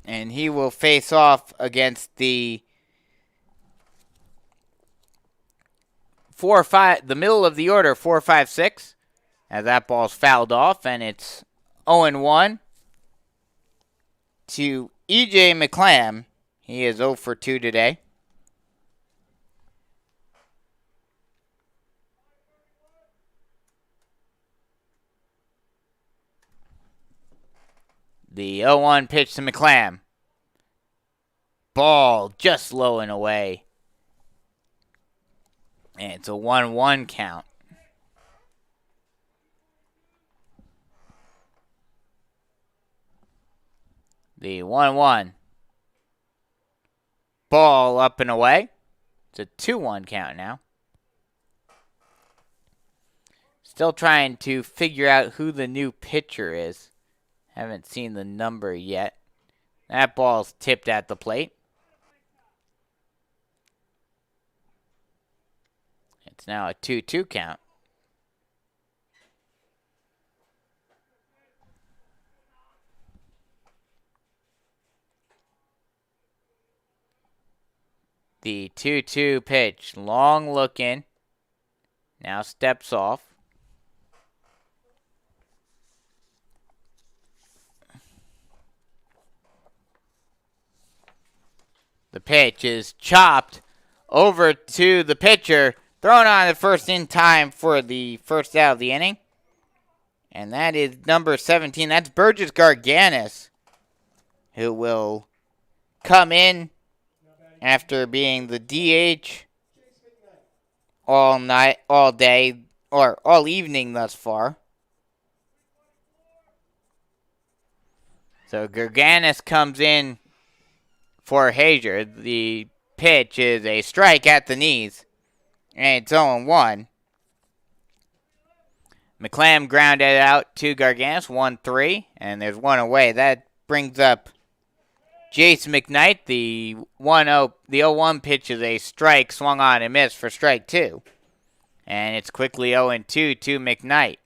And he will face off against the 4-5, the middle of the order, 4-5-6. As that ball's fouled off, and it's 0-1 to E.J. McClam. He is 0 for 2 today. The 0-1 pitch to McClam. Ball just low and away. And it's a 1-1 count. The 1-1. Ball up and away. It's a 2-1 count now. Still trying to figure out who the new pitcher is. Haven't seen the number yet. That ball's tipped at the plate. It's now a 2-2 count. The 2-2 pitch, long looking, now steps off. The pitch is chopped over to the pitcher, thrown on the first in time for the first out of the inning. And that is number 17. That's Burgess Garganis, who will come in after being the DH all night, all day, or all evening thus far. So Garganis comes in for Hager. The pitch is a strike at the knees, and it's 0-1. McClam grounded out to Garganis, 1-3, and there's one away. That brings up Jace McKnight. The 0-1 pitch is a strike, swung on and missed for strike 2. And it's quickly 0-2 to McKnight.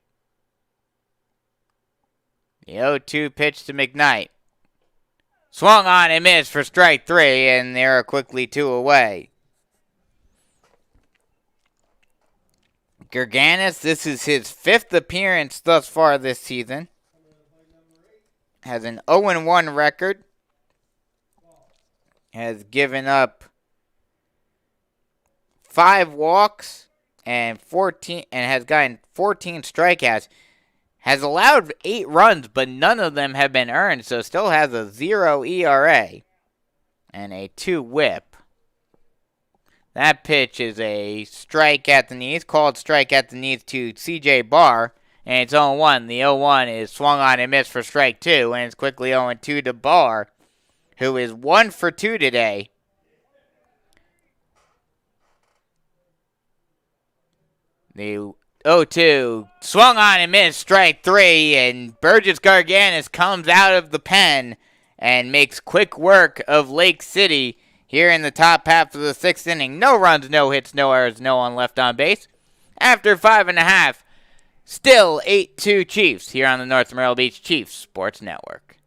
The 0-2 pitch to McKnight. Swung on and missed for strike 3, and there are quickly 2 away. Garganis, this is his 5th appearance thus far this season. Has an 0-1 record. Has given up 5 walks and has gotten 14 strikeouts. Has allowed 8 runs, but none of them have been earned, so still has a 0 ERA and a 2 whip. That pitch is a strike at the knees, called strike at the knees to C.J. Barr, and it's 0-1. The 0-1 is swung on and missed for strike 2, and it's quickly 0-2 to Barr, who is 1 for 2 today. The 0-2 swung on and missed, strike 3, and Burgess Garganis comes out of the pen and makes quick work of Lake City here in the top half of the 6th inning. No runs, no hits, no errors, no one left on base. After 5.5, still 8-2 Chiefs here on the North Myrtle Beach Chiefs Sports Network.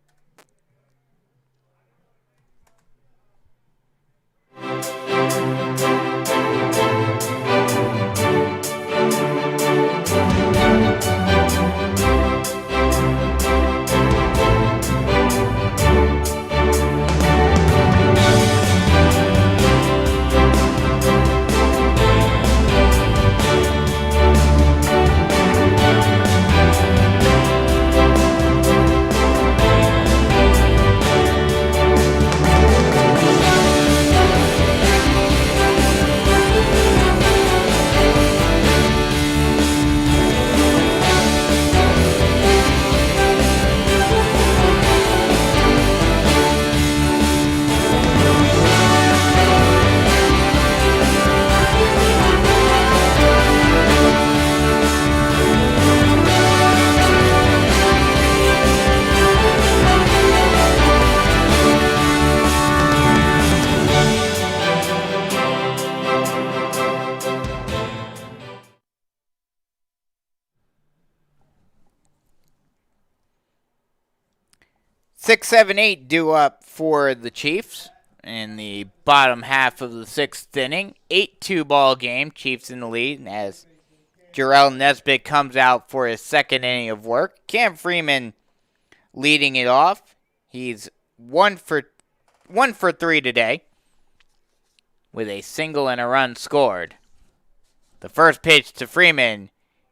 6, 7, 8 due up for the Chiefs in the bottom half of the 6th inning. 8-2 ball game. Chiefs in the lead as Jarrell Nesbitt comes out for his 2nd inning of work. Cam Freeman leading it off. He's 1 for 3 today with a single and a run scored. The first pitch to Freeman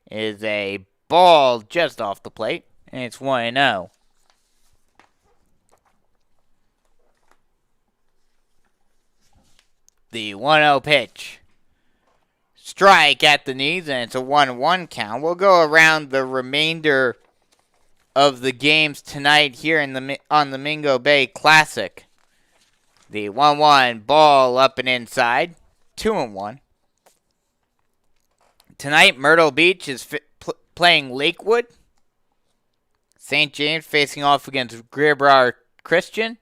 is a ball just off the plate, and it's 1-0. The 1-0 pitch. Strike at the knees, and it's a 1-1 count. We'll go around the remainder of the games tonight here on the Mingo Bay Classic. The 1-1 ball up and inside, 2-1. Tonight, Myrtle Beach is playing Lakewood. St. James facing off against Greerbrough Christian.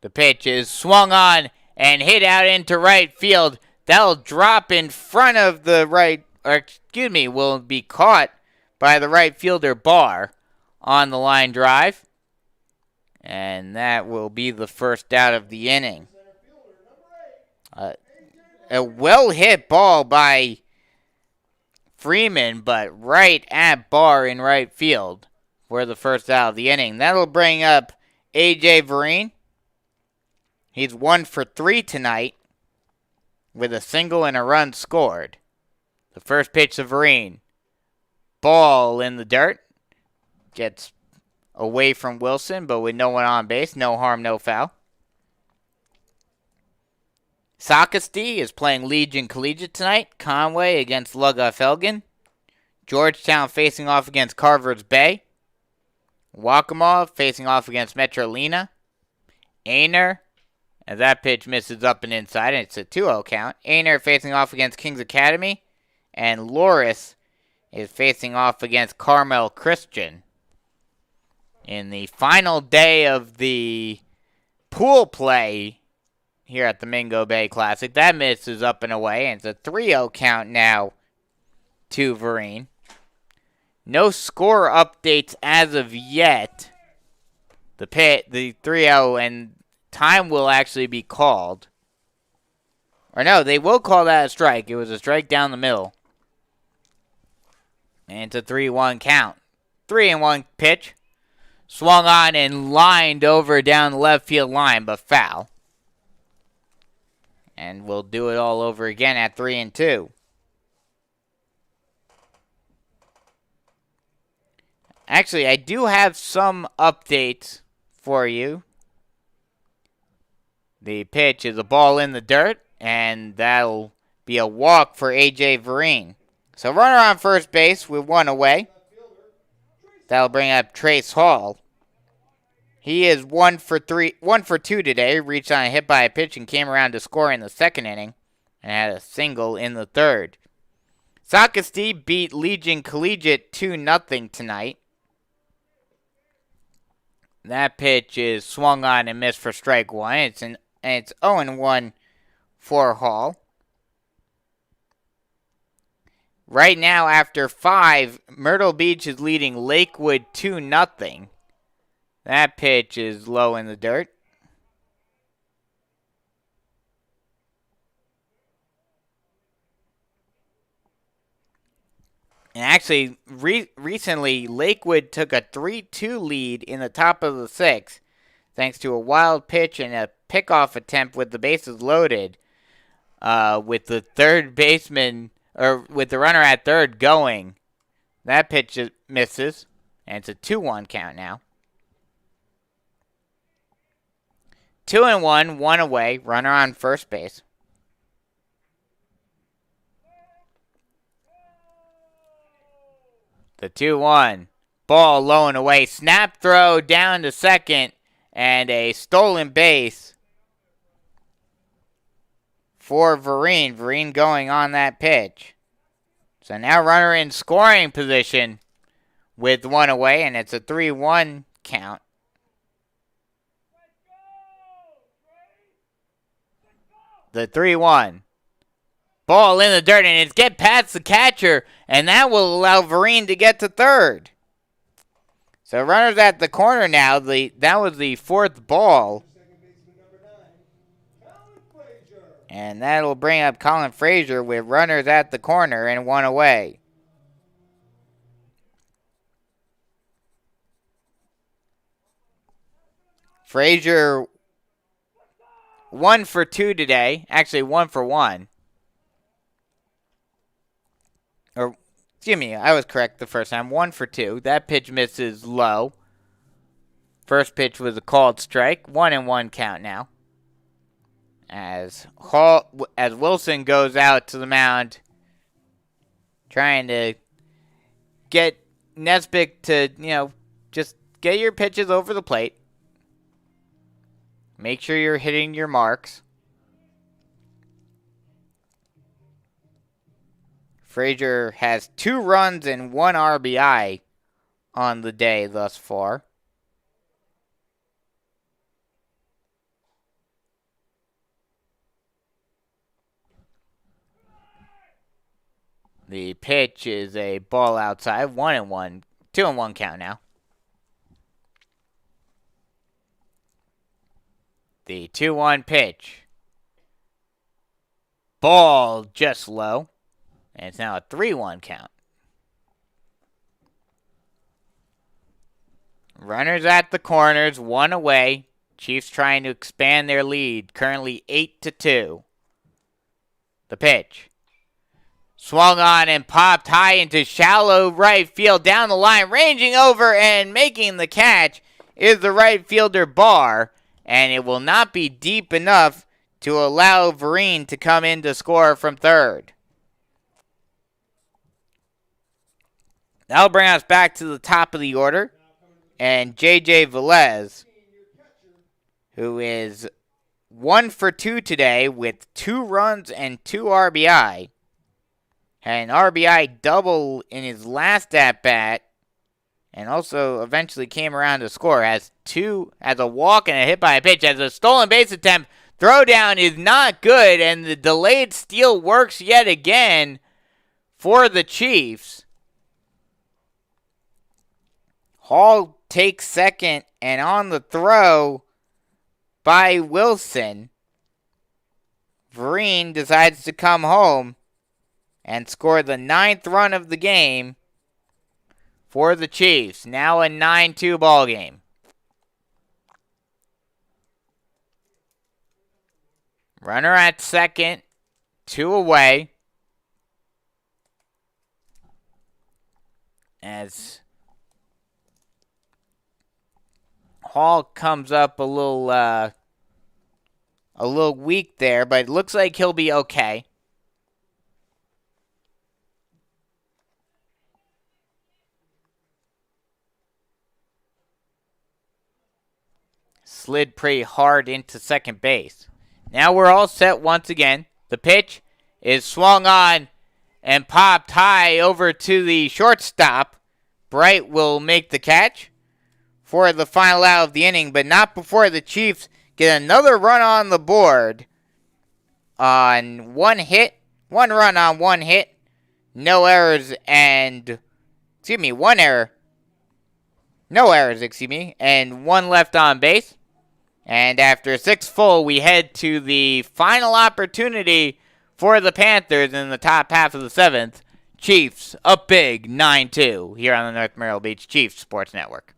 The pitch is swung on and hit out into right field. That'll drop in front of the will be caught by the right fielder Barr on the line drive. And that will be the first out of the inning. A well-hit ball by Freeman, but right at Barr in right field for the first out of the inning. That'll bring up A.J. Vereen. He's 1 for 3 tonight with a single and a run scored. The first pitch to Vereen. Ball in the dirt. Gets away from Wilson, but with no one on base. No harm, no foul. Socastee is playing Legion Collegiate tonight. Conway against Lugoff Elgin. Georgetown facing off against Carver's Bay. Waccamaw facing off against Metrolina. Aner, as that pitch misses up and inside, and it's a 2-0 count. Aner facing off against Kings Academy. And Loris is facing off against Carmel Christian. In the final day of the pool play here at the Mingo Bay Classic, that misses up and away, and it's a 3-0 count now to Vereen. No score updates as of yet. The 3-0, and time will actually be called. Or no, they will call that a strike. It was a strike down the middle. And it's a 3-1 count. 3-1 pitch. Swung on and lined over down the left field line, but foul. And we'll do it all over again at 3-2. Actually, I do have some updates for you. The pitch is a ball in the dirt, and that'll be a walk for A.J. Vereen. So runner on first base with 1 away. That'll bring up Trace Hall. He is 1 for 2 today. Reached on a hit by a pitch and came around to score in the 2nd inning and had a single in the 3rd. Socastee beat Legion Collegiate 2-0 tonight. That pitch is swung on and missed for strike 1. It's 0-1 for Hall. Right now, after 5, Myrtle Beach is leading Lakewood 2-0. That pitch is low in the dirt. And actually, recently, Lakewood took a 3-2 lead in the top of the 6th, thanks to a wild pitch and a pickoff attempt with the bases loaded, with the third baseman, or with the runner at third going. That pitch misses, and it's a 2-1 count now. 2-1, 1 away, runner on first base. The 2-1, ball low and away, snap throw down to second, and a stolen base for Vereen. Vereen going on that pitch. So now runner in scoring position with 1 away, and it's a 3-1 count. The 3-1. Ball in the dirt, and it's get past the catcher, and that will allow Vereen to get to third. So runners at the corner now. That was the fourth ball. Second baseman number 9, Colin Frazier. And that'll bring up Colin Frazier with runners at the corner and one away. Frazier 1 for 2 today. Actually, 1 for 1. Or, excuse me, I was correct the first time. 1 for 2. That pitch misses low. First pitch was a called strike. 1-1 count now. As Wilson goes out to the mound, trying to get Nesbitt to, just get your pitches over the plate. Make sure you're hitting your marks. Frazier has 2 runs and 1 RBI on the day thus far. The pitch is a ball outside. 1-1. 2-1 count now. The 2-1 pitch. Ball just low. And it's now a 3-1 count. Runners at the corners, 1 away. Chiefs trying to expand their lead. Currently 8-2. The pitch. Swung on and popped high into shallow right field down the line. Ranging over and making the catch is the right fielder Barr. And it will not be deep enough to allow Vereen to come in to score from third. That'll bring us back to the top of the order. And J.J. Velez, who is 1 for 2 today with 2 runs and 2 RBI. Had an RBI double in his last at-bat. And also eventually came around to score. Has a walk and a hit by a pitch. Has a stolen base attempt. Throwdown is not good. And the delayed steal works yet again for the Chiefs. Hall takes second. And on the throw by Wilson, Vereen decides to come home and score the 9th run of the game for the Chiefs. Now a 9-2 ball game. Runner at second, 2 away. As Hall comes up a little weak there, but it looks like he'll be okay. Slid pretty hard into second base. Now we're all set once again. The pitch is swung on and popped high over to the shortstop. Bright will make the catch for the final out of the inning, but not before the Chiefs get another run on the board on 1 hit. 1 run on 1 hit. No errors and... one error. No errors, and 1 left on base. And after 6 full, we head to the final opportunity for the Panthers in the top half of the 7th. Chiefs up big 9-2 here on the North Myrtle Beach Chiefs Sports Network.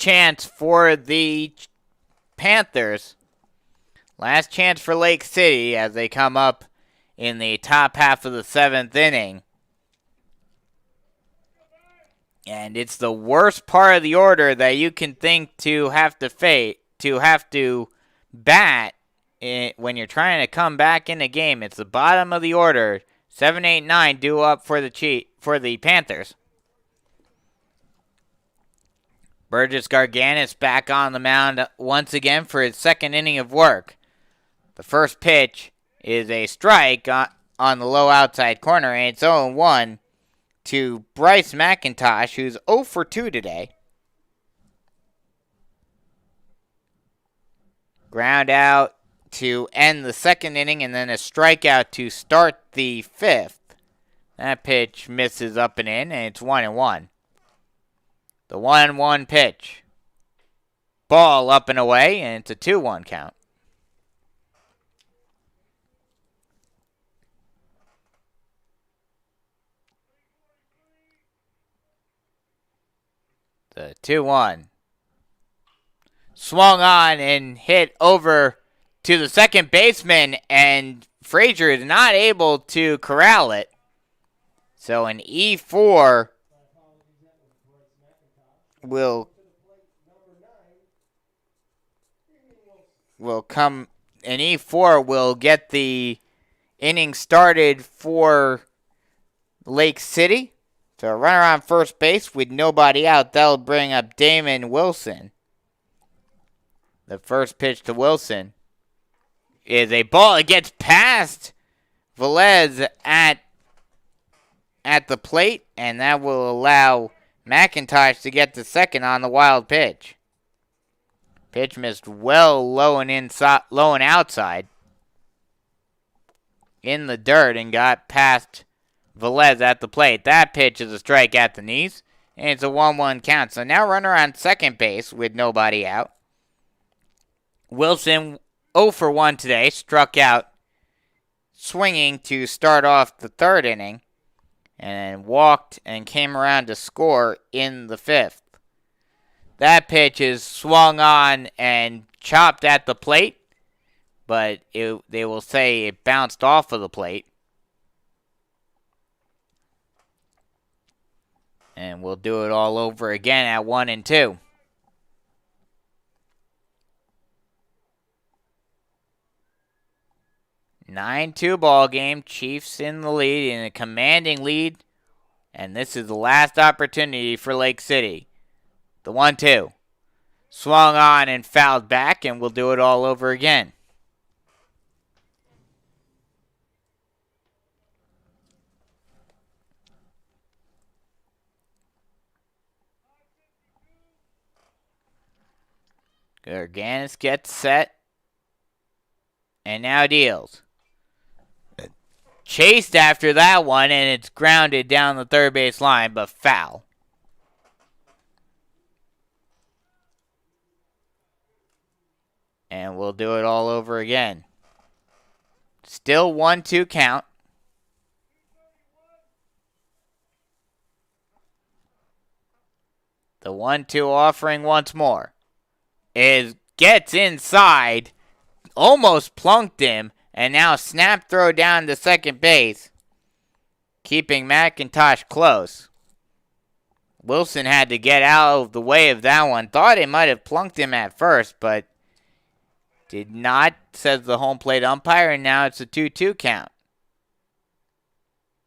chance for the Panthers. Last chance for Lake City as they come up in the top half of the 7th inning. And it's the worst part of the order that you can think to have to bat when you're trying to come back in the game. It's the bottom of the order. 7, 8, 9 due up for the Panthers. Burgess Garganis back on the mound once again for his second inning of work. The first pitch is a strike on the low outside corner, and it's 0-1 to Bryce McIntosh, who's 0 for 2 today. Ground out to end the second inning, and then a strikeout to start the 5th. That pitch misses up and in, and it's 1-1. The 1-1 pitch. Ball up and away, and it's a 2-1 count. The 2-1. Swung on and hit over to the second baseman, and Frazier is not able to corral it. So an E4 will come. An E4 will get the inning started for Lake City. So a runner on first base with nobody out. That'll bring up Damon Wilson. The first pitch to Wilson is a ball. It gets past Velez at the plate, and that will allow McIntosh to get to second on the wild pitch. Pitch missed well low and outside in the dirt and got past Velez at the plate. That pitch is a strike at the knees, and it's a 1-1 count. So now runner on second base with nobody out. Wilson 0 for 1 today, struck out swinging to start off the 3rd inning, and walked and came around to score in the 5th. That pitch is swung on and chopped at the plate, but they will say it bounced off of the plate. And we'll do it all over again at 1-2. 9-2 ball game. Chiefs in the lead, in a commanding lead. And this is the last opportunity for Lake City. The 1-2. Swung on and fouled back, and we'll do it all over again. Garganis gets set. And now deals. Chased after that one, and it's grounded down the third base line, but foul. And we'll do it all over again. Still 1-2 count. The 1-2 offering once more. Gets inside, almost plunked him, and now snap throw down to second base, keeping McIntosh close. Wilson had to get out of the way of that one. Thought it might have plunked him at first, but did not, says the home plate umpire, and now it's a 2-2 count.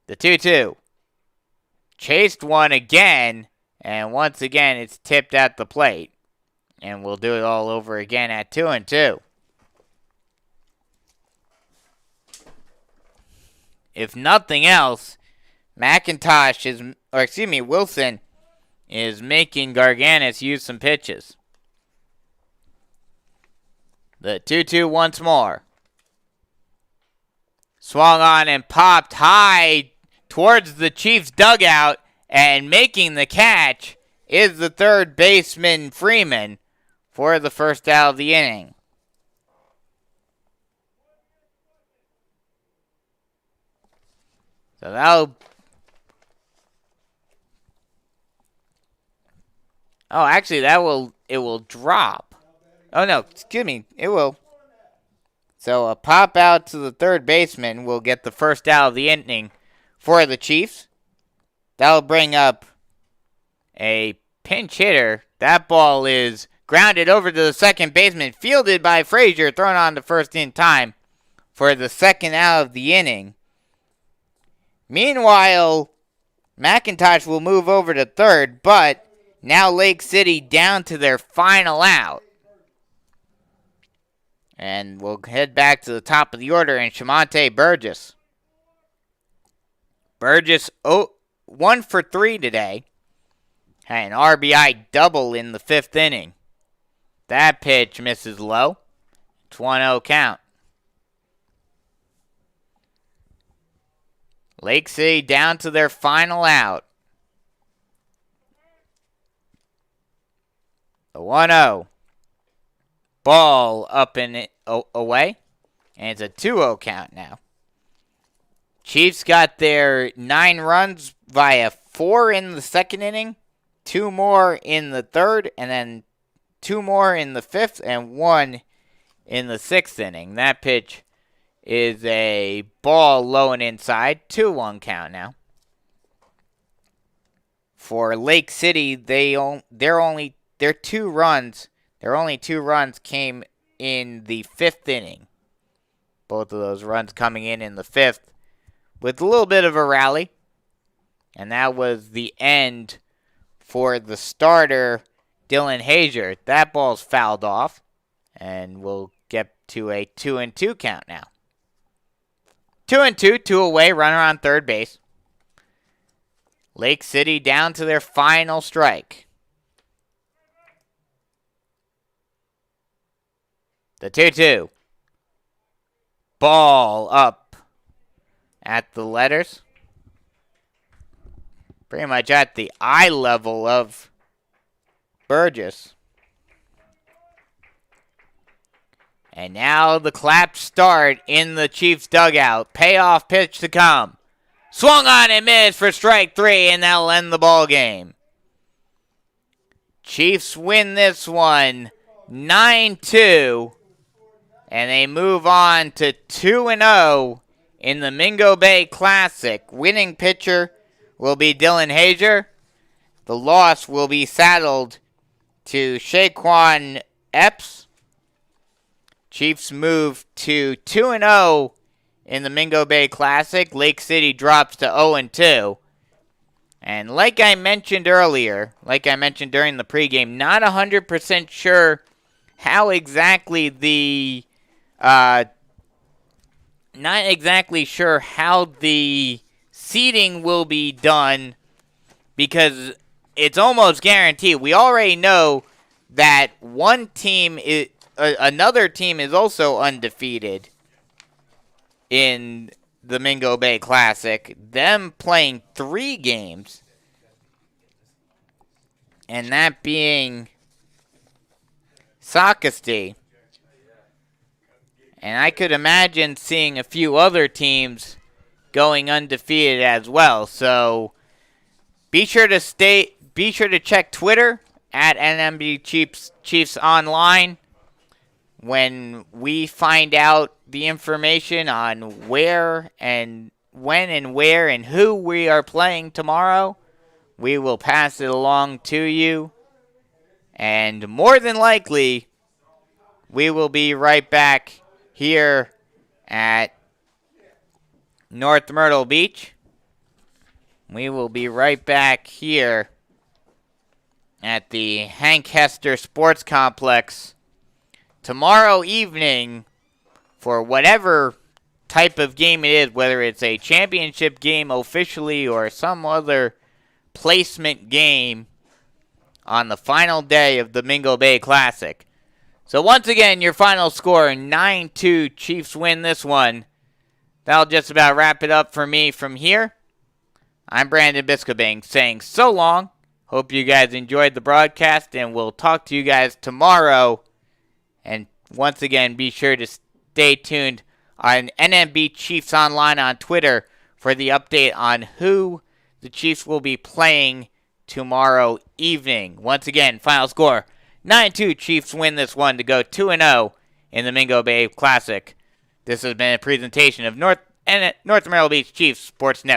The 2-2. Chased one again, and once again it's tipped at the plate. And we'll do it all over again at 2-2. If nothing else, Wilson is making Garganis use some pitches. The 2-2 once more. Swung on and popped high towards the Chiefs' dugout, and making the catch is the third baseman Freeman for the first out of the inning. So that'll Oh, actually, it will drop. Oh no, excuse me, it will. So a pop out to the third baseman will get the first out of the inning for the Chiefs. That'll bring up a pinch hitter. That ball is grounded over to the second baseman, fielded by Frazier, thrown on to first in time for the second out of the inning. Meanwhile, McIntosh will move over to third, but now Lake City down to their final out. And we'll head back to the top of the order and Shamonte Burgess. Burgess 1 for 3 today. Had an RBI double in the 5th inning. That pitch misses low. It's 1-0 count. Lake City down to their final out. The 1-0. Ball up and away. And it's a 2-0 count now. Chiefs got their 9 runs via 4 in the 2nd inning, 2 more in the 3rd, and then 2 more in the 5th, and 1 in the 6th inning. That pitch is a ball low and inside, 2-1 count now. For Lake City, their only 2 runs came in the 5th inning. Both of those runs coming in the 5th with a little bit of a rally. And that was the end for the starter, Dylan Hazier. That ball's fouled off. And we'll get to a 2-2 count now. 2-2, 2 away, runner on third base. Lake City down to their final strike. The 2-2. Ball up at the letters. Pretty much at the eye level of Burgess. And now the claps start in the Chiefs dugout. Payoff pitch to come. Swung on and missed for strike 3, and that'll end the ball game. Chiefs win this one 9-2. And they move on to 2-0 in the Mingo Bay Classic. Winning pitcher will be Dylan Hazier. The loss will be saddled to Shaquan Epps. Chiefs move to 2-0 in the Mingo Bay Classic. Lake City drops to 0-2. And like I mentioned earlier, like I mentioned during the pregame, not 100% sure how exactly the seeding will be done, because it's almost guaranteed. We already know that another team is also undefeated in the Mingo Bay Classic. Them playing 3 games, and that being Sockasty. And I could imagine seeing a few other teams going undefeated as well. So be sure to check Twitter at NMB Chiefs Online when we find out the information on where and when and where and who we are playing tomorrow. We will pass it along to you. And more than likely, we will be right back here at North Myrtle Beach. We will be right back here at the Hank Hester Sports Complex tomorrow evening for whatever type of game it is, whether it's a championship game officially or some other placement game on the final day of the Mingo Bay Classic. So once again, your final score, 9-2, Chiefs win this one. That'll just about wrap it up for me from here. I'm Brandon Biscobing saying so long. Hope you guys enjoyed the broadcast, and we'll talk to you guys tomorrow. And once again, be sure to stay tuned on NMB Chiefs Online on Twitter for the update on who the Chiefs will be playing tomorrow evening. Once again, final score 9-2. Chiefs win this one to go 2-0 in the Mingo Bay Classic. This has been a presentation of North Myrtle Beach Chiefs Sports Network.